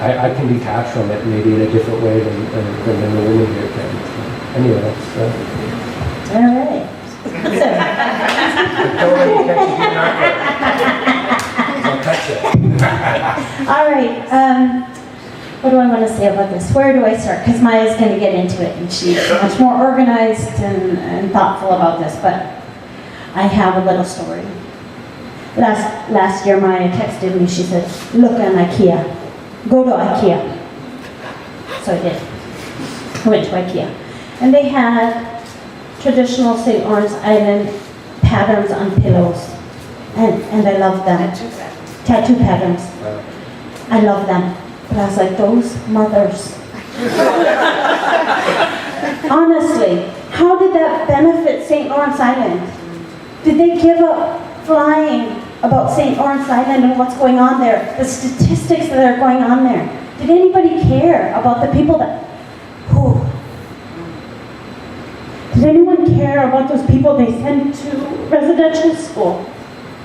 I can detach from it maybe in a different way than the women here can. So anyway, that's. All right. Don't let me catch you doing artwork. I'll touch it. All right. What do I want to say about this? Where do I start? Because Maya's going to get into it, and she's much more organized and thoughtful about this. But I have a little story. Last year, Maya texted me. She said, "Look on IKEA. Go to IKEA." So I did. I went to IKEA, and they had traditional St. Lawrence Island patterns on pillows, and I love them. Tattoo patterns. I love them. But I was like, those mothers. Honestly, how did that benefit St. Lawrence Island? Did they give up flying about St. Lawrence Island and what's going on there? The statistics that are going on there. Did anybody care about the people that... Did anyone care about those people they sent to residential school?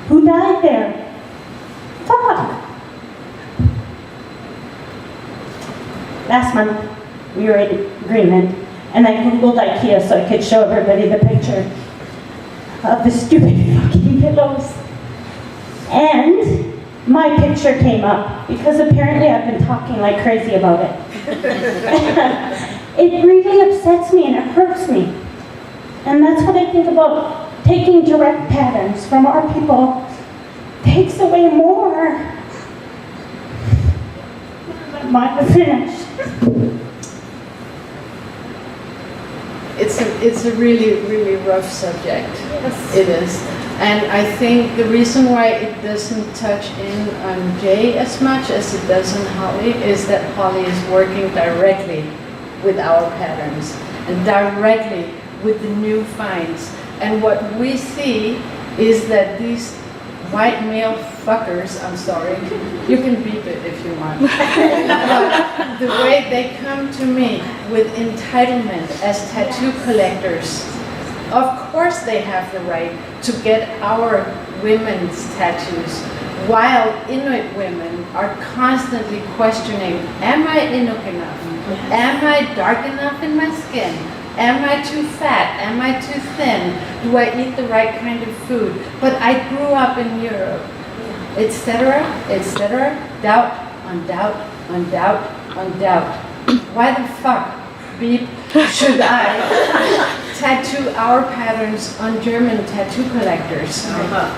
Who died there? Fuck! Last month, we were in agreement, and I Googled IKEA so I could show everybody the picture of the stupid fucking pillows. And my picture came up, because apparently I've been talking like crazy about it. It really upsets me and it hurts me. And that's what I think about taking direct patterns from our people. Takes away more. Mine is finished. It's a really, really rough subject. Yes. It is. And I think the reason why it doesn't touch in on Jay as much as it does on Holly is that Holly is working directly with our patterns and directly with the new finds. And what we see is that these white male fuckers, I'm sorry, you can beep it if you want. But the way they come to me with entitlement as tattoo collectors, of course they have the right to get our women's tattoos, while Inuit women are constantly questioning, am I Inuk enough? Am I dark enough in my skin? Am I too fat? Am I too thin? Do I eat the right kind of food? But I grew up in Europe, etc., etc. Doubt on doubt on doubt on doubt. Why the fuck, beep, should I tattoo our patterns on German tattoo collectors?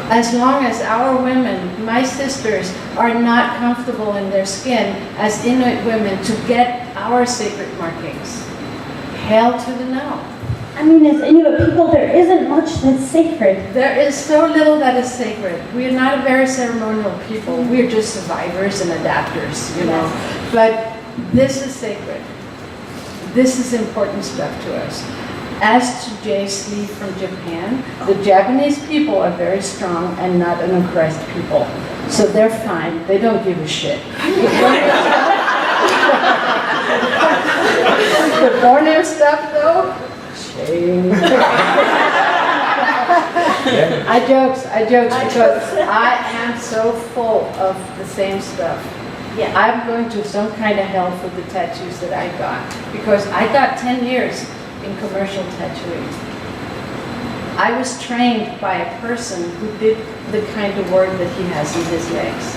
As long as our women, my sisters, are not comfortable in their skin as Inuit women to get our sacred markings. Hell to the no. I mean, as Inuit people, there isn't much that's sacred. There is so little that is sacred. We're not a very ceremonial people. We're just survivors and adapters, But this is sacred. This is important stuff to us. As to Jay's sleeve from Japan, the Japanese people are very strong and not an oppressed people. So they're fine. They don't give a shit. The Borneo stuff though, shame. I jokes because I am so full of the same stuff. Yeah. I'm going to some kind of hell for the tattoos that I got because I got 10 years in commercial tattooing. I was trained by a person who did the kind of work that he has in his legs.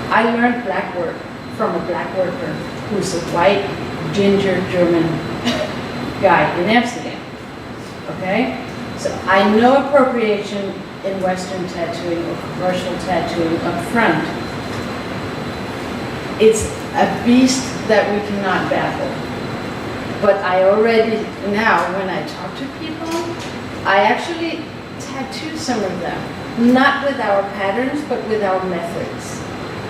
I learned black work from a black worker who's a white, ginger German guy in Amsterdam. Okay? So I know appropriation in Western tattooing or commercial tattooing up front. It's a beast that we cannot battle. But I already, now when I talk to people, I actually tattoo some of them. Not with our patterns, but with our methods.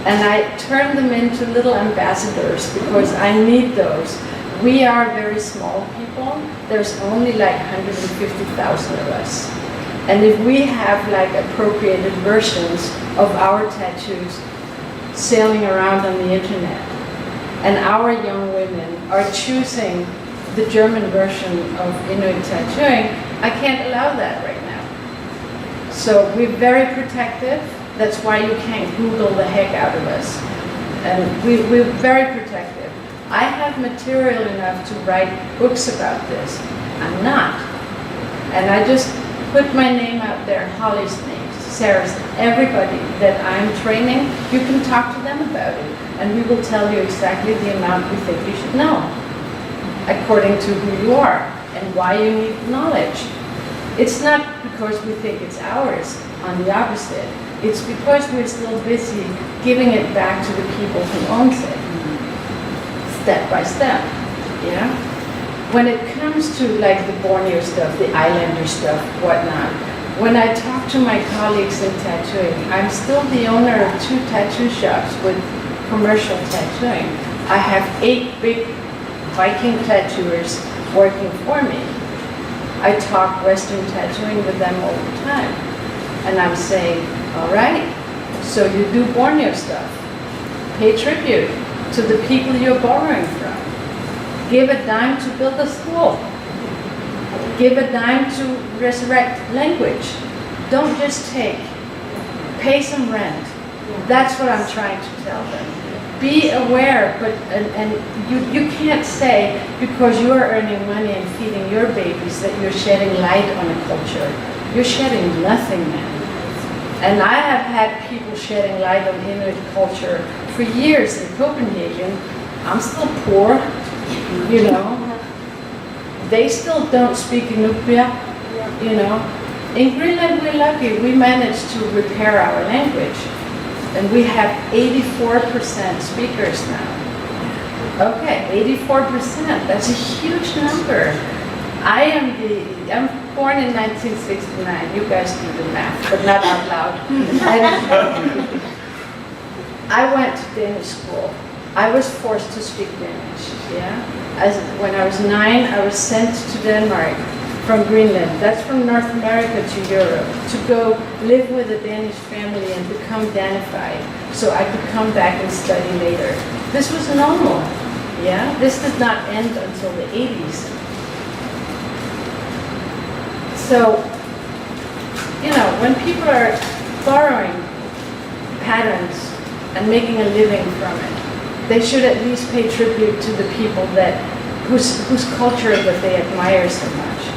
And I turn them into little ambassadors because I need those. We are very small people. There's only like 150,000 of us. And if we have like appropriated versions of our tattoos sailing around on the internet, and our young women are choosing the German version of Inuit tattooing, I can't allow that right now. So we're very protective. That's why you can't Google the heck out of us. And we're very protective. I have material enough to write books about this. I'm not. And I just put my name out there, Holly's name, Sarah's, everybody that I'm training, you can talk to them about it. And we will tell you exactly the amount we think you should know, according to who you are and why you need knowledge. It's not because we think it's ours, on the opposite. It's because we're still busy giving it back to the people who owns it, step by step, yeah? When it comes to like the Borneo stuff, the Islander stuff, whatnot, when I talk to my colleagues in tattooing, I'm still the owner of 2 tattoo shops with commercial tattooing. I have 8 big Viking tattooers working for me. I talk Western tattooing with them all the time. And I'm saying, all right, so you do Borneo stuff. Pay tribute to the people you're borrowing from. Give a dime to build a school. Give a dime to resurrect language. Don't just take. Pay some rent. That's what I'm trying to tell them. Be aware, but and you can't say because you're earning money and feeding your babies that you're shedding light on a culture. You're shedding nothing, man. And I have had people shedding light on Inuit culture for years in Copenhagen. I'm still poor, you know. They still don't speak Inupiaq, you know. In Greenland, we're lucky. We managed to repair our language. And we have 84% speakers now. Okay, 84%, that's a huge number. I'm born in 1969, you guys do the math, but not out loud. I went to Danish school. I was forced to speak Danish, yeah? When I was 9, I was sent to Denmark from Greenland. That's from North America to Europe, to go live with a Danish family and become Danified, so I could come back and study later. This was normal, yeah? This did not end until the 80s. So, you know, when people are borrowing patterns and making a living from it, they should at least pay tribute to the people whose culture that they admire so much.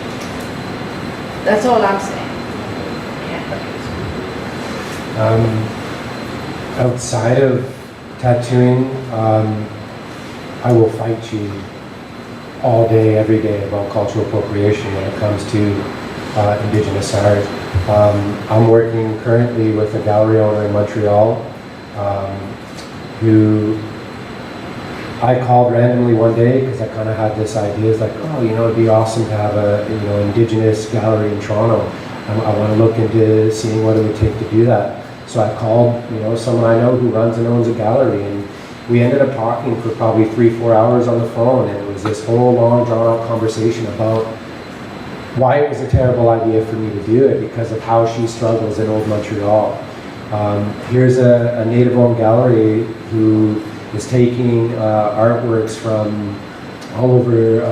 That's all I'm saying. Yeah. Outside of tattooing, I will fight you all day, every day about cultural appropriation when it comes to Indigenous art. I'm working currently with a gallery owner in Montreal who I called randomly one day because I kind of had this idea. It's like, oh, you know, it'd be awesome to have a Indigenous gallery in Toronto. I want to look into seeing what it would take to do that. So I called, someone I know who runs and owns a gallery, and we ended up talking for probably 3-4 hours on the phone, and it was this whole long drawn-out conversation about why it was a terrible idea for me to do it because of how she struggles in old Montreal. Here's a native-owned gallery who is taking artworks from all over,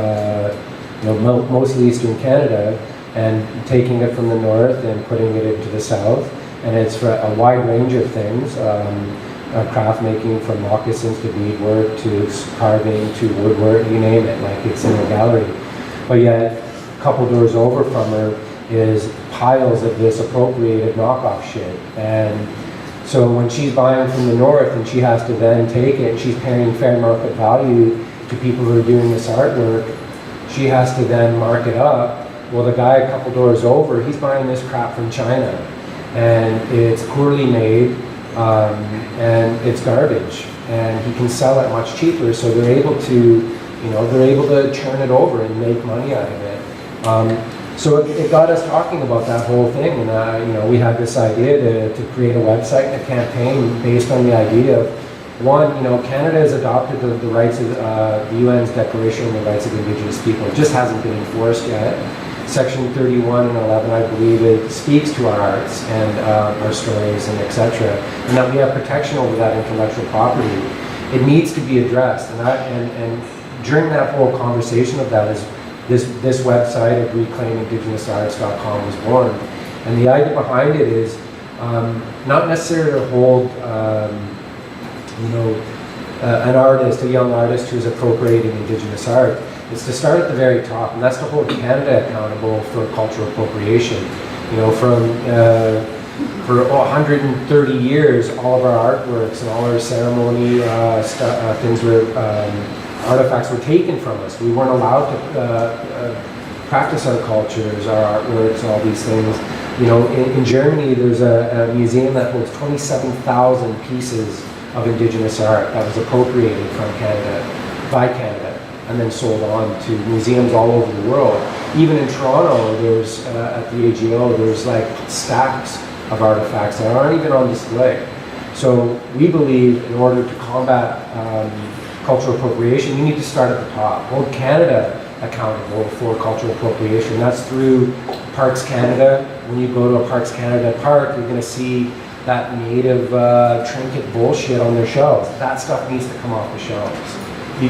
mostly Eastern Canada, and taking it from the north and putting it into the south. And it's for a wide range of things, craft making, from moccasins to beadwork to carving to woodwork, you name it, like it's in the gallery. But yet, a couple doors over from her is piles of this appropriated knockoff shit. And so when she's buying from the north and she has to then take it, she's paying fair market value to people who are doing this artwork, she has to then mark it up. Well, the guy a couple doors over, he's buying this crap from China, and it's poorly made, and it's garbage, and he can sell it much cheaper, so they're able to, churn it over and make money out of it. So it got us talking about that whole thing, and we had this idea to create a website and a campaign based on the idea of, one, Canada has adopted the rights of the UN's Declaration on the Rights of Indigenous People. It just hasn't been enforced yet. Section 31 and 11, I believe, it speaks to our arts and our stories and etc. And that we have protection over that intellectual property. It needs to be addressed, and during that whole conversation of that is this website of reclaimindigenousarts.com was born. And the idea behind it is not necessarily to hold an artist, a young artist who's appropriating Indigenous art. It's to start at the very top, and that's to hold Canada accountable for cultural appropriation. For 130 years, all of our artworks and all our ceremony artifacts were taken from us. We weren't allowed to practice our cultures, our artworks, all these things. In Germany, there's a museum that holds 27,000 pieces of Indigenous art that was appropriated from Canada, by Canada, and then sold on to museums all over the world. Even in Toronto, there's, at the AGO, there's like stacks of artifacts that aren't even on display. So we believe in order to combat cultural appropriation, you need to start at the top. Hold Canada accountable for cultural appropriation. That's through Parks Canada. When you go to a Parks Canada park, you're going to see that native trinket bullshit on their shelves. That stuff needs to come off the shelves. You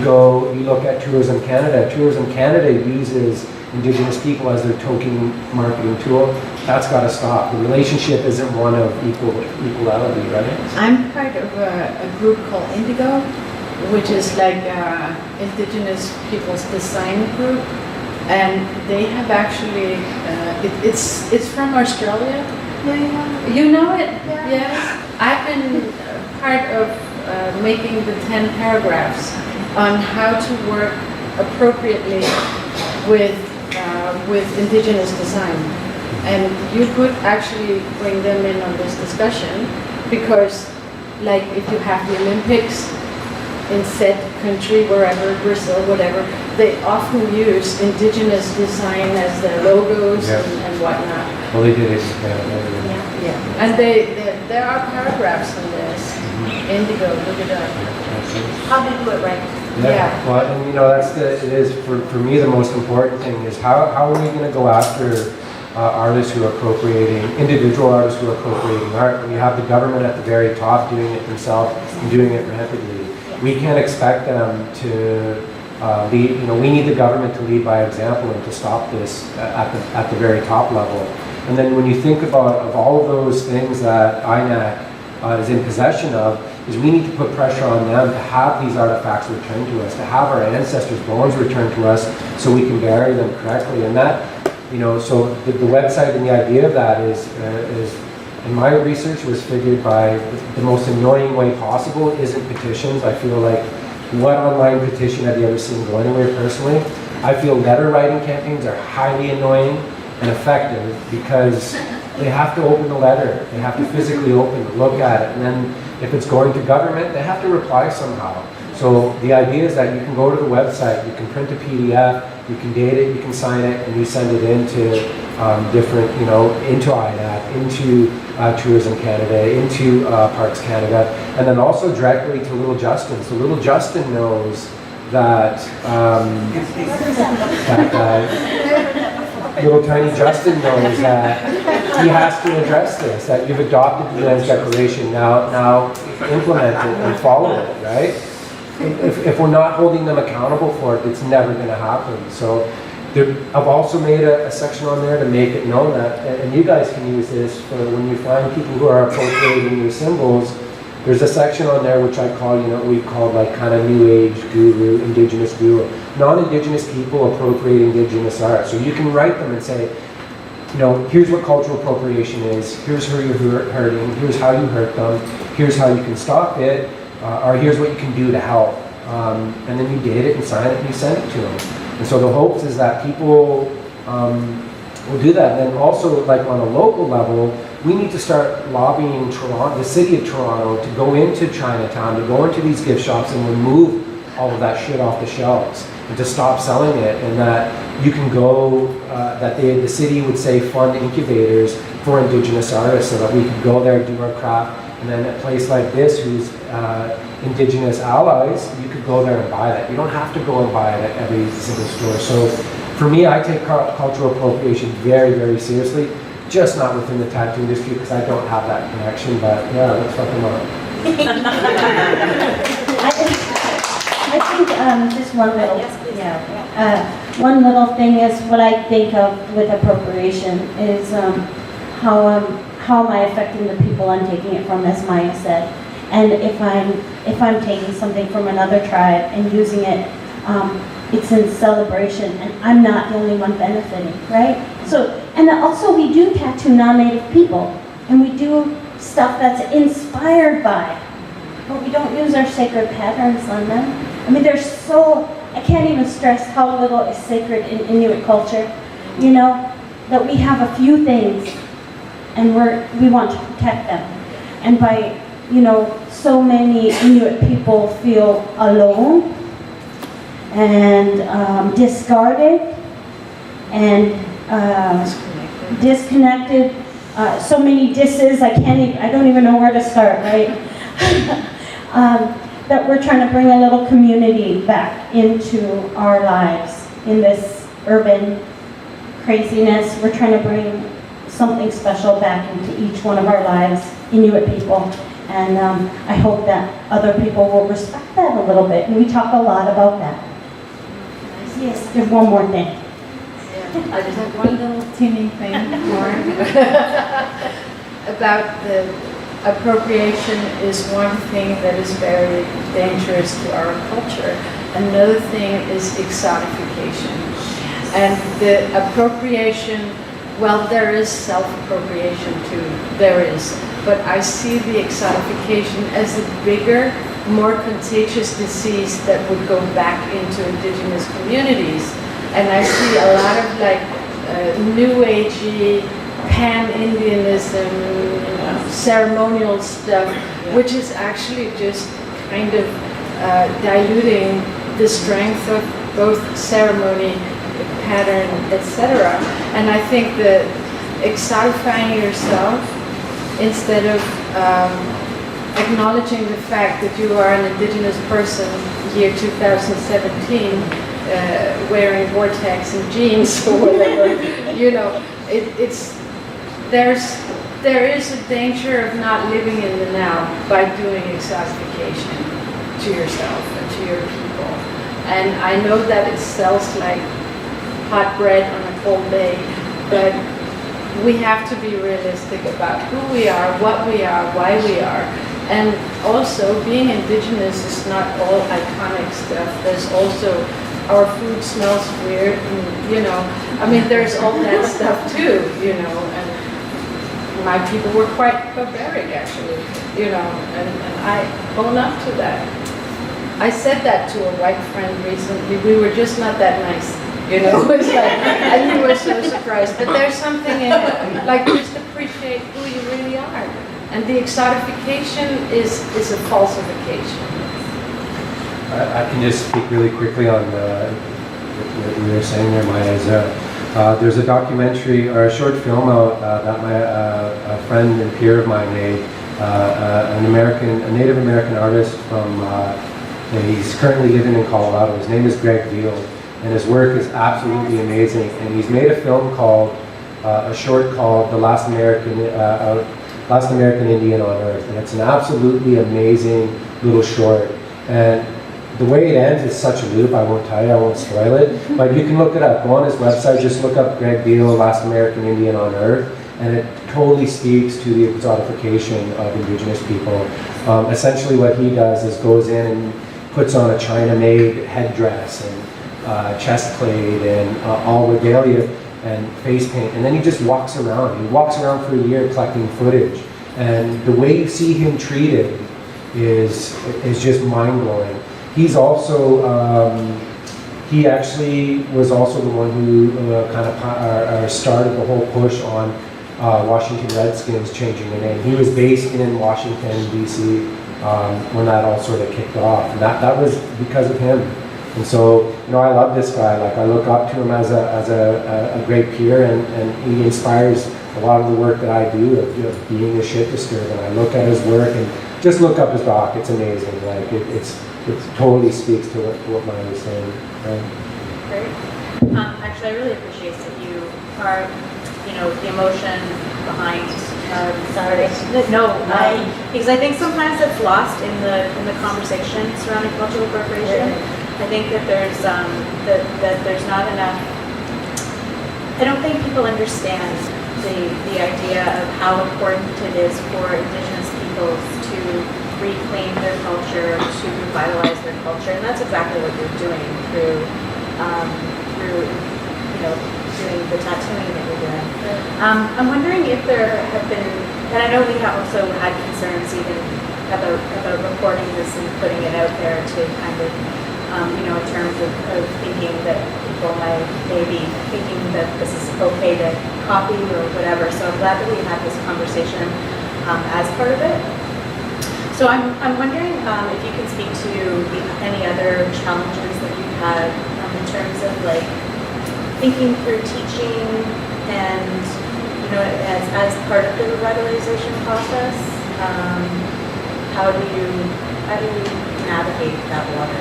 look at Tourism Canada. Tourism Canada uses Indigenous people as their token marketing tool. That's got to stop. The relationship isn't one of equality, right? I'm part of a group called Indigo, which is like Indigenous People's Design Group, and they have actually, it's from Australia. Yeah. You know it? Yeah. Yes. I've been part of making the 10 paragraphs on how to work appropriately with Indigenous design. And you could actually bring them in on this discussion, because like if you have the Olympics in said country, wherever, Brazil, whatever, they often use Indigenous design as their logos and whatnot. Well, they did it. Yeah. And there are paragraphs on this. Indigo, look it up. How do you do it right? Yeah. Well, and it is for me the most important thing is how are we going to go after artists who are appropriating, individual artists who are appropriating art, when you have the government at the very top doing it themselves and doing it rapidly. We can't expect them to lead, we need the government to lead by example and to stop this at the very top level. And then when you think of all of those things that INAC is in possession of, is we need to put pressure on them to have these artifacts returned to us, to have our ancestors' bones returned to us so we can bury them correctly. And that, so the website and the idea of that is in my research was figured by the most annoying way possible isn't petitions. I feel like, what online petition have you ever seen go anywhere personally? I feel letter writing campaigns are highly annoying and effective because they have to open the letter. They have to physically open it, look at it, and then if it's going to government, they have to reply somehow. So the idea is that you can go to the website, you can print a PDF, you can date it, you can sign it, and you send it into different, into INAC, into Tourism Canada, into Parks Canada, and then also directly to Little Justin. So Little Justin knows that, little tiny Justin knows that he has to address this, that you've adopted the UN's declaration, now implement it and follow it, right? if we're not holding them accountable for it, it's never going to happen. So I've also made a section on there to make it known that, and you guys can use this for when you find people who are appropriating your symbols. There's a section on there which I call, we call like kind of new age guru, indigenous guru. Non-indigenous people appropriate indigenous art. So you can write them and say, here's what cultural appropriation is, here's who you're hurting, here's how you hurt them, here's how you can stop it, or here's what you can do to help. And then you date it and sign it and you send it to them. And so the hopes is that people will do that. And then also, like on a local level, we need to start lobbying the city of Toronto to go into Chinatown, to go into these gift shops and remove all of that shit off the shelves and to stop selling it. And that you can go, that the city would say fund incubators for Indigenous artists so that we could go there, do our craft. And then a place like this, who's Indigenous allies, you could go there and buy that. You don't have to go and buy it at every single store. So for me, I take cultural appropriation very, very seriously. Just not within the tattoo industry because I don't have that connection, but yeah, let's fuck them up. I think just one little, one little thing is what I think of with appropriation is how am I affecting the people I'm taking it from, as Maya said. And if I'm taking something from another tribe and using it, it's in celebration, and I'm not the only one benefiting, right? So, and also we do tattoo non-native people, and we do stuff that's inspired by, but we don't use our sacred patterns on them. I mean, I can't even stress how little is sacred in Inuit culture, that we have a few things, and we want to protect them. And by, so many Inuit people feel alone, and discarded, and disconnected. So many disses, I don't even know where to start, right? That we're trying to bring a little community back into our lives in this urban craziness. We're trying to bring something special back into each one of our lives, Inuit people. And I hope that other people will respect that a little bit. And we talk a lot about that. Yes, there's one more thing. I just have one little teeny thing more about the appropriation is one thing that is very dangerous to our culture. Another thing is exotification. And the appropriation, well, there is self-appropriation too, there is. But I see the exotification as a bigger, more contagious disease that would go back into Indigenous communities. And I see a lot of New Agey, pan-Indianism, ceremonial stuff, which is actually just kind of diluting the strength of both ceremony, pattern, etc. And I think that exotifying yourself instead of acknowledging the fact that you are an Indigenous person, year 2017, wearing Vortex and jeans or whatever, there is a danger of not living in the now by doing exotification to yourself and to your people. And I know that it sells like hot bread on a cold day, but we have to be realistic about who we are, what we are, why we are. And also, being Indigenous is not all iconic stuff. There's also, our food smells weird, and, there's all that stuff too, and my people were quite barbaric actually, and I own up to that. I said that to a white friend recently. We were just not that nice, It's like, and he was so surprised. But there's something in it, like just appreciate who you really are. And the exotification is a falsification. I can just speak really quickly on what you were saying there, Maya. There's a documentary or a short film out that a friend and peer of mine made. A Native American artist from. He's currently living in Colorado. His name is Greg Veal, and his work is absolutely amazing. And he's made a film called a short called "The Last American Indian on Earth," and it's an absolutely amazing little short. And the way it ends is such a loop, I won't tell you, I won't spoil it, but you can look it up. Go on his website, just look up Greg Beale, Last American Indian on Earth, and it totally speaks to the exotification of Indigenous people. Essentially what he does is goes in and puts on a China-made headdress and chest plate and all regalia and face paint, and then he just walks around. He walks around for a year collecting footage, and the way you see him treated is just mind-blowing. He's also, he actually was also the one who kind of started the whole push on Washington Redskins changing their name. He was based in Washington, D.C. When that all sort of kicked off. And that was because of him. And so, you know, I love this guy. Like, I look up to him as a great peer, and he inspires a lot of the work that I do of being a shit disturber. And I look at his work and just look up his doc. It's amazing. Like, it totally speaks to what Maya was saying. Right? Great. Actually, I really appreciate that you are, you know, the emotion behind. Sorry. No, because I think sometimes it's lost in the conversation surrounding cultural appropriation. I think that there's that there's not enough. I don't think people understand the idea of how important it is for Indigenous peoples to reclaim their culture, to revitalize their culture, and that's exactly what you're doing through you know, doing the tattooing that you're doing. I'm wondering if there have been, and I know we have also had concerns even about recording this and putting it out there to kind of, you know, in terms of thinking that people might maybe thinking that this is okay to copy or whatever. So I'm glad that we had this conversation as part of it. So I'm wondering if you can speak to any other challenges that you've had in terms of like thinking through teaching and, you know, as part of the revitalization process. How do you navigate that water?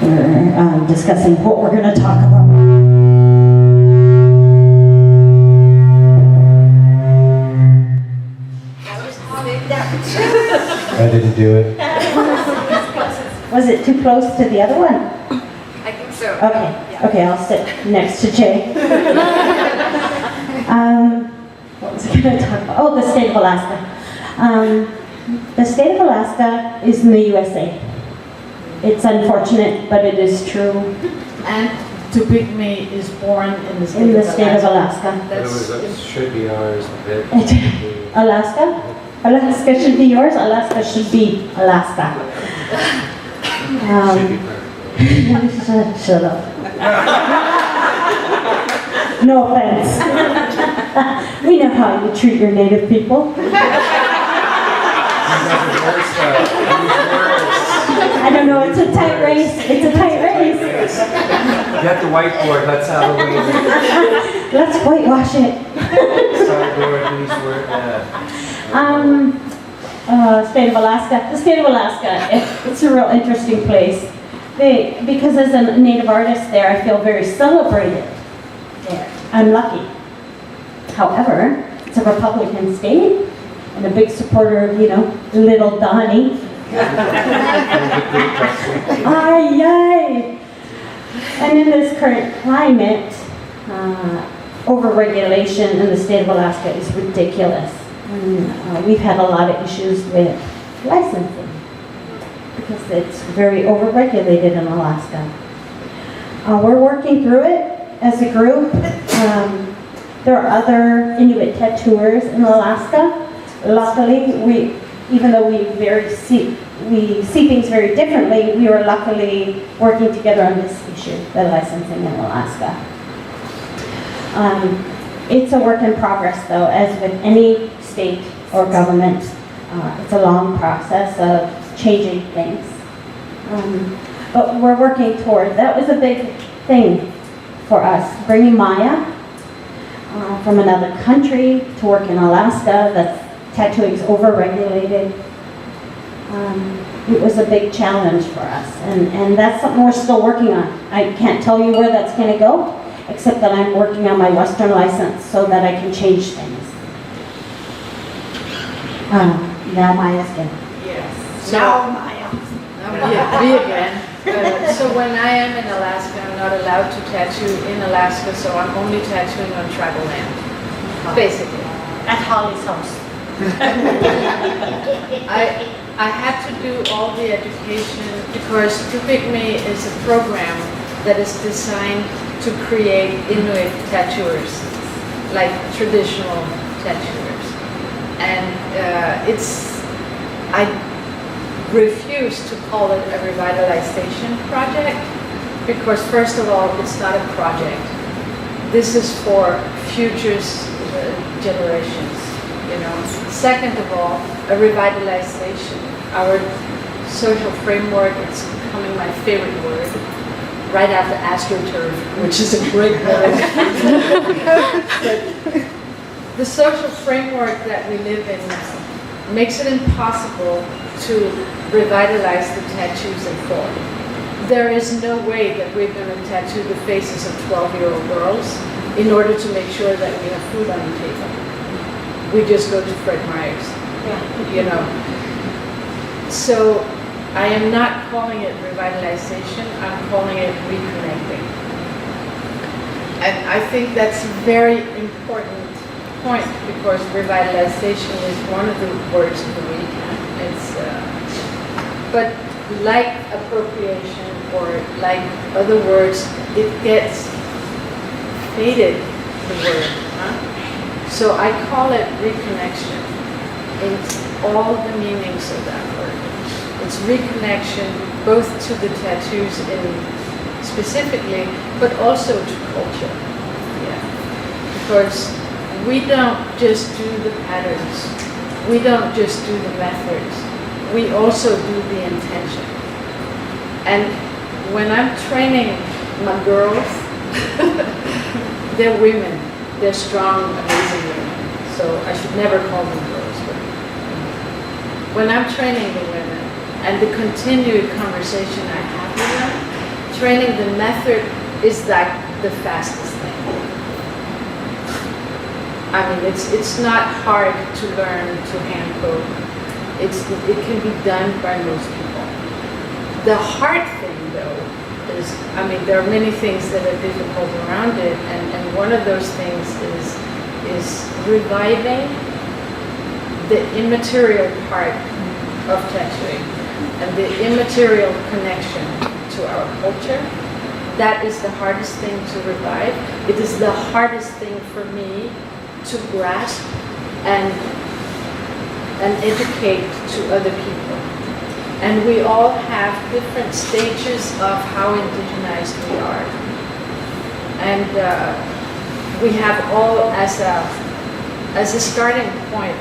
We're discussing what we're going to talk about. I didn't do it. Was it too close to the other one? I think so. Okay, okay, I'll sit next to Jay. What was I going to talk about? Oh, the state of Alaska. The state of Alaska is in the USA. It's unfortunate, but it is true. And Tupigme is born in the state, In the state of Alaska. That should be ours. Alaska? Alaska should be yours. Alaska should be Alaska. Shut up. No offense. We know how you treat your native people. I don't know, it's a tight race. It's a tight race. Get the whiteboard, let's have a win. Let's whitewash it. State of Alaska. The state of Alaska, it's a real interesting place. Because as a Native artist there, I feel very celebrated there. I'm lucky. However, it's a Republican state, and a big supporter of, you know, little Donnie. Ay, ay. And in this current climate, overregulation in the state of Alaska is ridiculous. And, we've had a lot of issues with licensing because it's very overregulated in Alaska. We're working through it as a group. There are other Inuit tattooers in Alaska. Luckily, even though we see things very differently, we were luckily working together on this issue, the licensing in Alaska. It's a work in progress, though, as with any state or government. It's a long process of changing things. But we're working toward, that was a big thing for us, bringing Maya from another country to work in Alaska. That's tattooing's overregulated. It was a big challenge for us, and that's something we're still working on. I can't tell you where that's going to go, except that I'm working on my Western license so that I can change things. Now Maya again. Yes. Now, Maya. Me again. So when I am in Alaska, I'm not allowed to tattoo in Alaska, so I'm only tattooing on tribal land, basically. At Holly's house. I had to do all the education because Tupigme is a program that is designed to create Inuit tattooers, like traditional tattooers. And I refuse to call it a revitalization project because first of all, it's not a project. This is for future generations, you know. Second of all, a revitalization. Our social framework, it's becoming my favorite word, right after astroturf, which is a great word. The social framework that we live in now makes it impossible to revitalize the tattoos in full. There is no way that we're going to tattoo the faces of 12-year-old girls in order to make sure that we have food on the table. We just go to Fred Meyer's, you know. So I am not calling it revitalization, I'm calling it reconnecting. And I think that's a very important point because revitalization is one of the words of the week. But like appropriation or like other words, it gets faded, the word. So I call it reconnection in all the meanings of that word. It's reconnection both to the tattoos specifically, but also to culture. Yeah. Because we don't just do the patterns. We don't just do the methods. We also do the intention. And when I'm training my girls, they're women. They're strong, amazing women. So I should never call them girls. But when I'm training the women and the continued conversation I have with them, training the method is like the fastest thing. I mean, it's not hard to learn to hand poke. It can be done by most people. The hard thing, though, is, I mean, there are many things that are difficult around it, and one of those things is reviving the immaterial part of tattooing and the immaterial connection to our culture. That is the hardest thing to revive. It is the hardest thing for me to grasp and educate to other people. And we all have different stages of how indigenized we are. And we have all, as a starting point,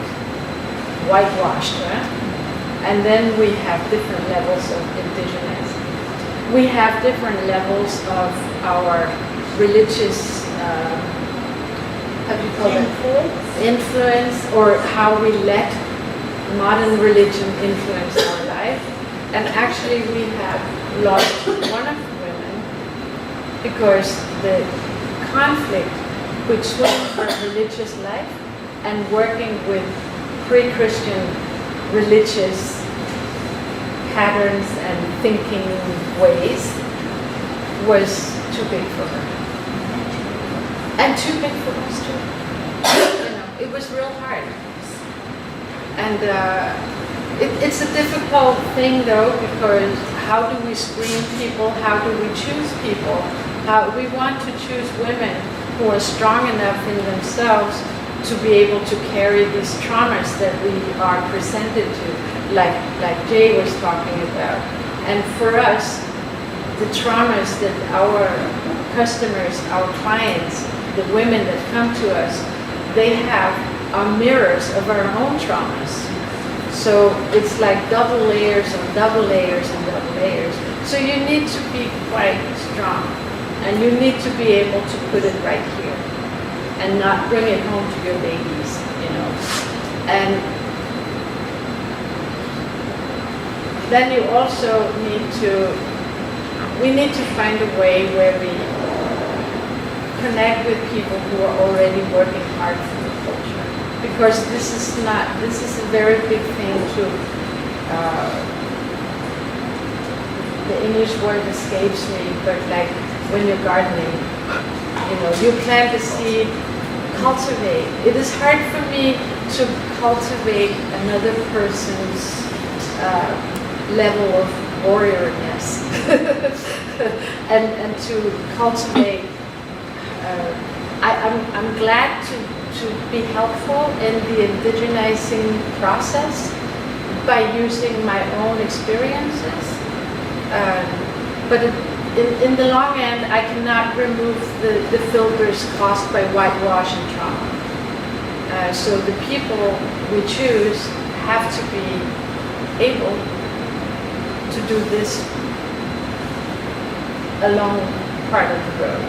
whitewashed. And then we have different levels of indigenous. We have different levels of our religious, how do you call it? Influence, or how we let modern religion influence our life. And actually we have lost one of the women because the conflict between her religious life and working with pre-Christian religious patterns and thinking ways was too big for her. And too big for us too. You know, it was real hard. And it's a difficult thing though, because how do we screen people? How do we choose people? We want to choose women who are strong enough in themselves to be able to carry these traumas that we are presented to, like Jay was talking about. And for us, the traumas that our customers, our clients, the women that come to us, they have are mirrors of our own traumas. So it's like double layers and double layers and double layers. So you need to be quite strong, and you need to be able to put it right here and not bring it home to your babies, you know. And then you also we need to find a way where we connect with people who are already working hard for the culture. because this is a very big thing to, the English word escapes me, but like when you're gardening, you plant a seed, cultivate. It is hard for me to cultivate another person's level of warriorness and to cultivate. I'm glad to be helpful in the indigenizing process by using my own experiences. But in the long end, I cannot remove the filters caused by whitewash and trauma. So the people we choose have to be able to do this along part of the road.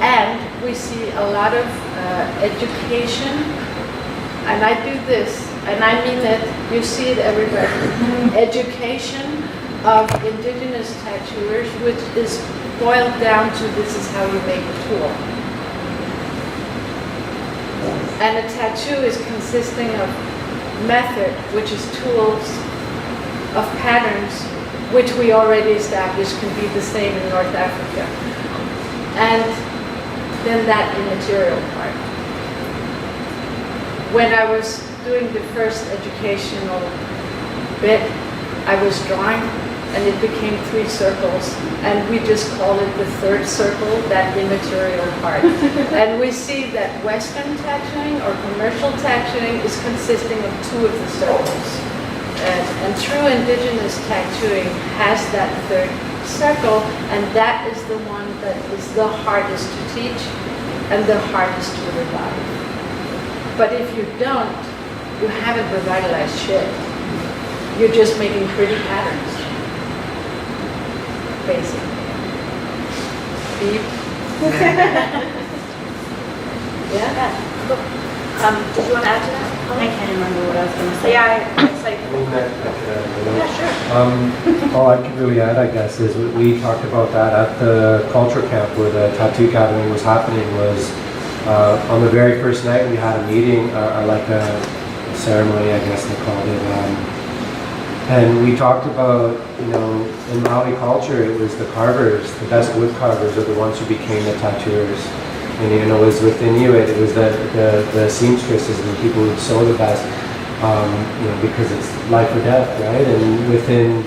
And we see a lot of education, and I do this, and I mean it, you see it everywhere, education of indigenous tattooers, which is boiled down to this is how you make a tool. And a tattoo is consisting of method, which is tools, of patterns, which we already established can be the same in North Africa. And then that immaterial part. When I was doing the first educational bit, I was drawing, and it became 3 circles, and we just call it the third circle, that immaterial part. And we see that Western tattooing or commercial tattooing is consisting of 2 of the circles. And true indigenous tattooing has that third circle, and that is the one that is the hardest to teach and the hardest to revive. But if you don't, you haven't revitalized shit. You're just making pretty patterns, basically. Beep. Yeah? Did you want to add to that? I can't remember what I was going to say. Yeah, it's like, All I can really add, I guess, is we talked about that at the culture camp where the tattoo gathering was happening. Was on the very first night we had a meeting, or like a ceremony, I guess they called it, and we talked about, in Maori culture, it was the carvers, the best wood carvers are the ones who became the tattooers. And it was with Inuit, it was the seamstresses and the people who sew the best, because it's life or death, right? And within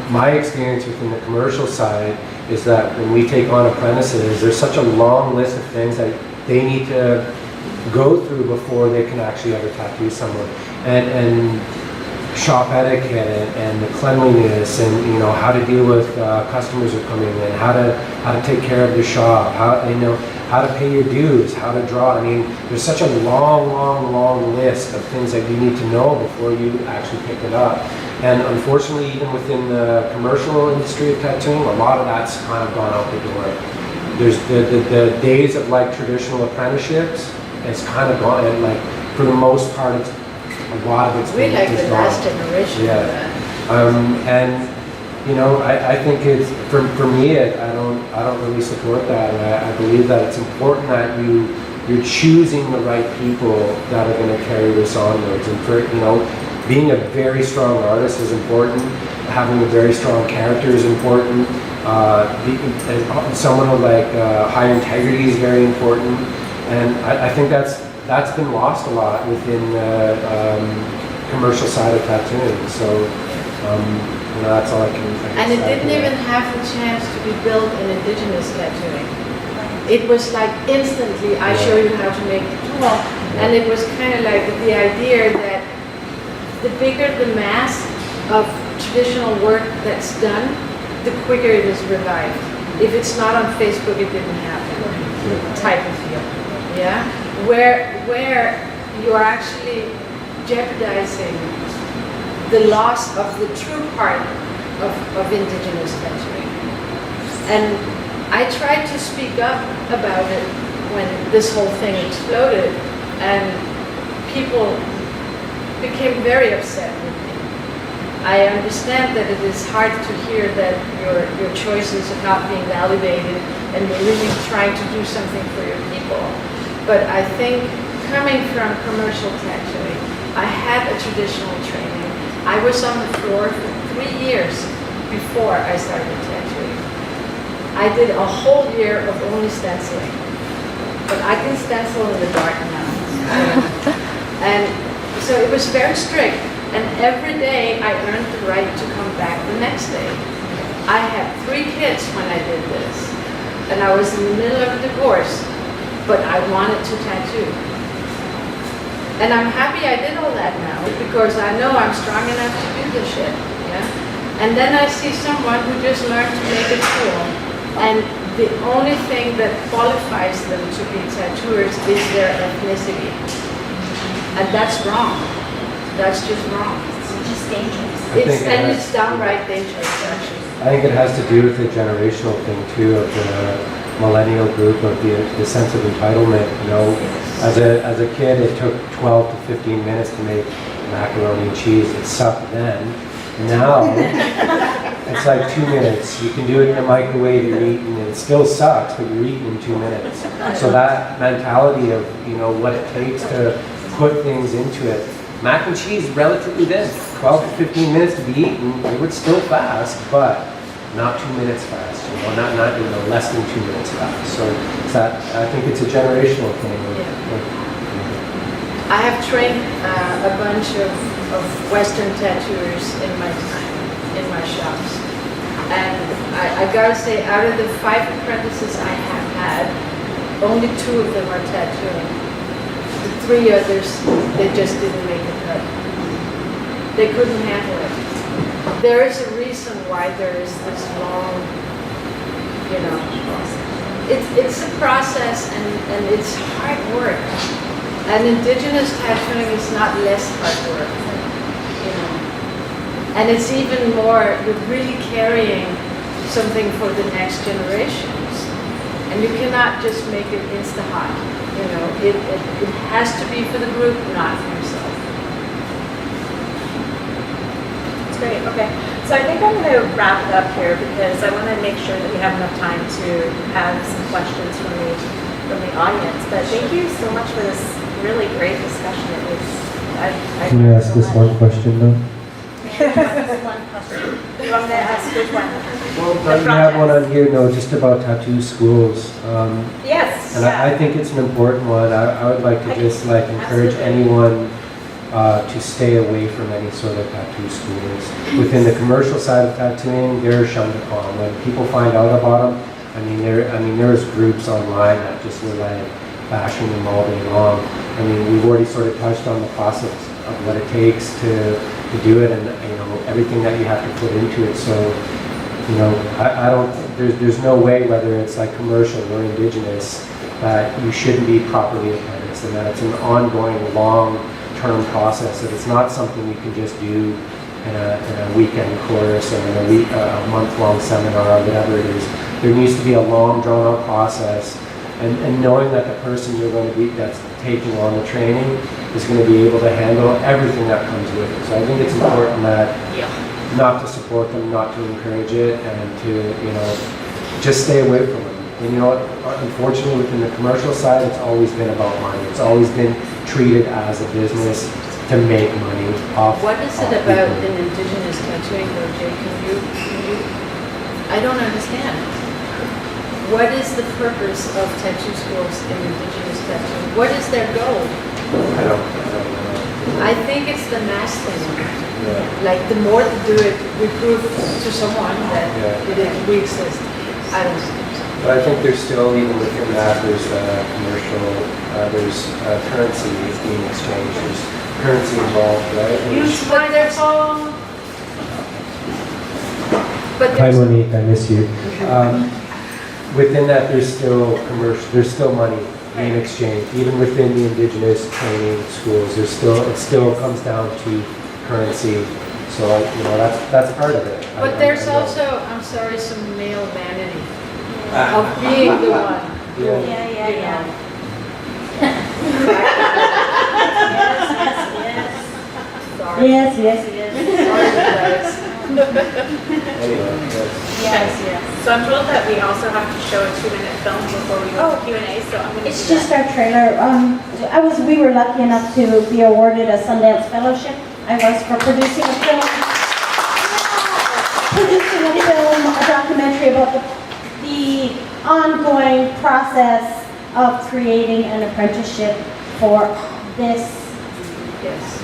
my experience within the commercial side is that when we take on apprentices, there's such a long list of things that they need to go through before they can actually ever tattoo someone. And shop etiquette and the cleanliness and how to deal with customers who are coming in, how to take care of the shop, how to pay your dues, how to draw. I mean, there's such a long list of things that you need to know before you actually pick it up. And unfortunately, even within the commercial industry of tattooing, a lot of that's kind of gone out the door. There's the days of like traditional apprenticeships, it's kind of gone, and like for the most part, it's a lot of it's We like the gone. last generation. Yeah. And I think it's for me. I don't really support that. And I believe that it's important that you're choosing the right people that are going to carry this onwards. And for being a very strong artist is important. Having a very strong character is important. Someone with like high integrity is very important. And I think that's been lost a lot within the commercial side of tattooing. So, that's all I can And it didn't even have the chance to be built in indigenous tattooing. It was like instantly, I show you how to make the tool. And it was kind of like the idea that the bigger the mass of traditional work that's done, the quicker it is revived. If it's not on Facebook, it didn't happen, type of feel. Yeah? Where you are actually jeopardizing the loss of the true part of indigenous tattooing. And I tried to speak up about it when this whole thing exploded, and people became very upset with me. I understand that it is hard to hear that your choices are not being validated and you're really trying to do something for your people. But I think coming from commercial tattooing, I had a traditional training. I was on the floor for 3 years before I started tattooing. I did a whole year of only stenciling, but I can stencil in the dark now. And so it was very strict, and every day I earned the right to come back the next day. I had 3 kids when I did this, and I was in the middle of a divorce, but I wanted to tattoo. And I'm happy I did all that now, because I know I'm strong enough to do this shit, yeah? And then I see someone who just learned to make it cool, and the only thing that qualifies them to be tattooers is their ethnicity. And that's wrong. That's just wrong. It's just dangerous. It's downright dangerous, actually. I think it has to do with the generational thing too, of the millennial group, of the sense of entitlement. You know, as a kid, it took 12 to 15 minutes to make macaroni and cheese. It sucked then. Now, it's like 2 minutes. You can do it in the microwave, you're eating, and it still sucks, but you're eating in 2 minutes. So that mentality of, you know, what it takes to put things into it. Mac and cheese is relatively thin. 12 to 15 minutes to be eaten. It would still fast, but not 2 minutes fast. You know, not you know, less than 2 minutes fast. So it's that, I think it's a generational thing. I have trained a bunch of Western tattooers in my time, in my shops. And I gotta say, out of the 5 apprentices I have had, only 2 of them are tattooing. The 3 others, they just didn't make the cut. They couldn't handle it. There is a reason why there is this long, you know, it's a process, and it's hard work. And Indigenous tattooing is not less hard work, you know. And it's even more, you're really carrying something for the next generations. And you cannot just make it insta-hot, you know. It has to be for the group, not for yourself. That's great, okay. So I think I'm going to wrap it up here because I want to make sure that we have enough time to have some questions from the audience. But thank you so much for this really great discussion. It was, Can I ask this one question though? One question. You want me to ask which one? Well, don't you have one on here, no, just about tattoo schools. Yes. And I think it's an important one. I would like to just like encourage Absolutely. anyone to stay away from any sort of tattoo schools. Within the commercial side of tattooing, they're shunned upon. When people find out about them, there's groups online that just were like bashing them all day long. I mean, we've already sort of touched on the process of what it takes to do it, and you know, everything that you have to put into it. So, you know, I don't, there's no way, whether it's like commercial or Indigenous, that you shouldn't be properly apprenticed, and that it's an ongoing, long-term process, that it's not something you can just do in a weekend course or in a month-long seminar or whatever it is. There needs to be a long, drawn-out process, and knowing that the person you're going to be, that's taking on the training, is going to be able to handle everything that comes with it. So I think it's important that not to support them, not to encourage it, and to, you know, just stay away from them. And you know what, unfortunately within the commercial side, it's always been about money. It's always been treated as a business to make money off. What is it about in Indigenous tattooing though, Jay? Can you, I don't understand. What is the purpose of tattoo schools in Indigenous tattooing? What is their goal? I don't know. I think it's the mass thing. Yeah. Like the more to do it, we prove to someone that we exist. I don't know. But I think there's still, even within that, there's commercial, there's currency being exchanged, there's currency involved, right? But there's all. But Hi there's, Monique, I miss you. Within that, there's still commercial, there's still money being exchanged. Even within the Indigenous training schools, it still comes down to currency. So, you know, that's part of it. but there's also, I'm sorry, some male vanity of being the one. Yeah. Sorry. Yes. Sorry, guys. Anyway, that's- Yes, yes. So I'm told that we also have to show a 2-minute film before we go to Q&A, so I'm going to It's do just that. our trailer. We were lucky enough to be awarded a Sundance Fellowship. I was for producing a film. A documentary about the ongoing process of creating an apprenticeship for this Yes.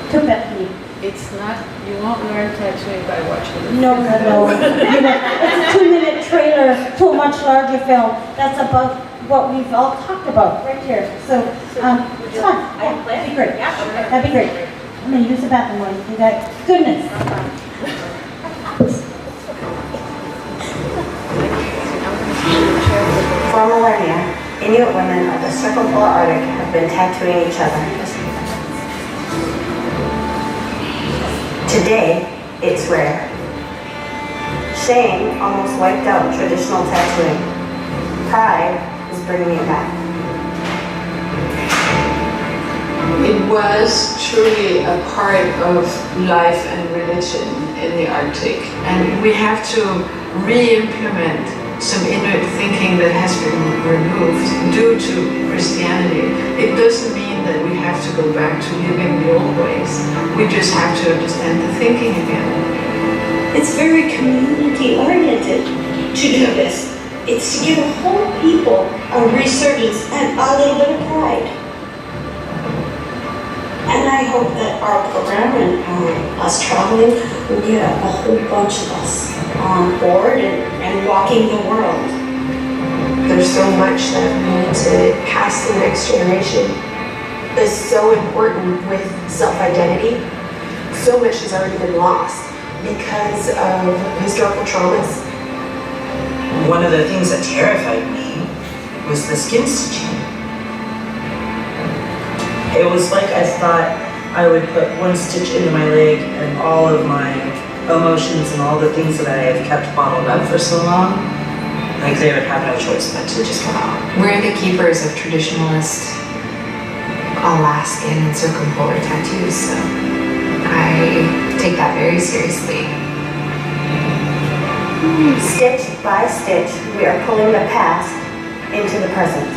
Tupetni. It's not, you won't learn tattooing by watching the No. You know, it's a 2-minute trailer to a much larger film. That's about what we've all talked about right here. So, it's fun. Yeah, that'd be great. Yeah, okay. That'd be great. I'm gonna use the bathroom while you do that. Goodness. For millennia, Inuit women of the circumpolar Arctic have been tattooing each other. Today, it's rare. Shame almost wiped out traditional tattooing. Pride is bringing it back. It was truly a part of life and religion in the Arctic, and we have to re-implement some Inuit thinking that has been removed due to Christianity. It doesn't mean that we have to go back to living the old ways. We just have to understand the thinking again. It's very community oriented to do this. It's to give a whole people a resurgence and a little bit of pride. And I hope that our program and us traveling will get a whole bunch of us on board and walking the world. There's so much that we need to pass to the next generation. It's so important with self-identity. So much has already been lost because of historical traumas. One of the things that terrified me was the skin stitching. It was like I thought I would put one stitch into my leg and all of my emotions and all the things that I have kept bottled up for so long, like they would have no choice but to just come out. We're the keepers of traditionalist Alaskan and circumpolar tattoos, so I take that very seriously. Stitch by stitch, we are pulling the past into the present.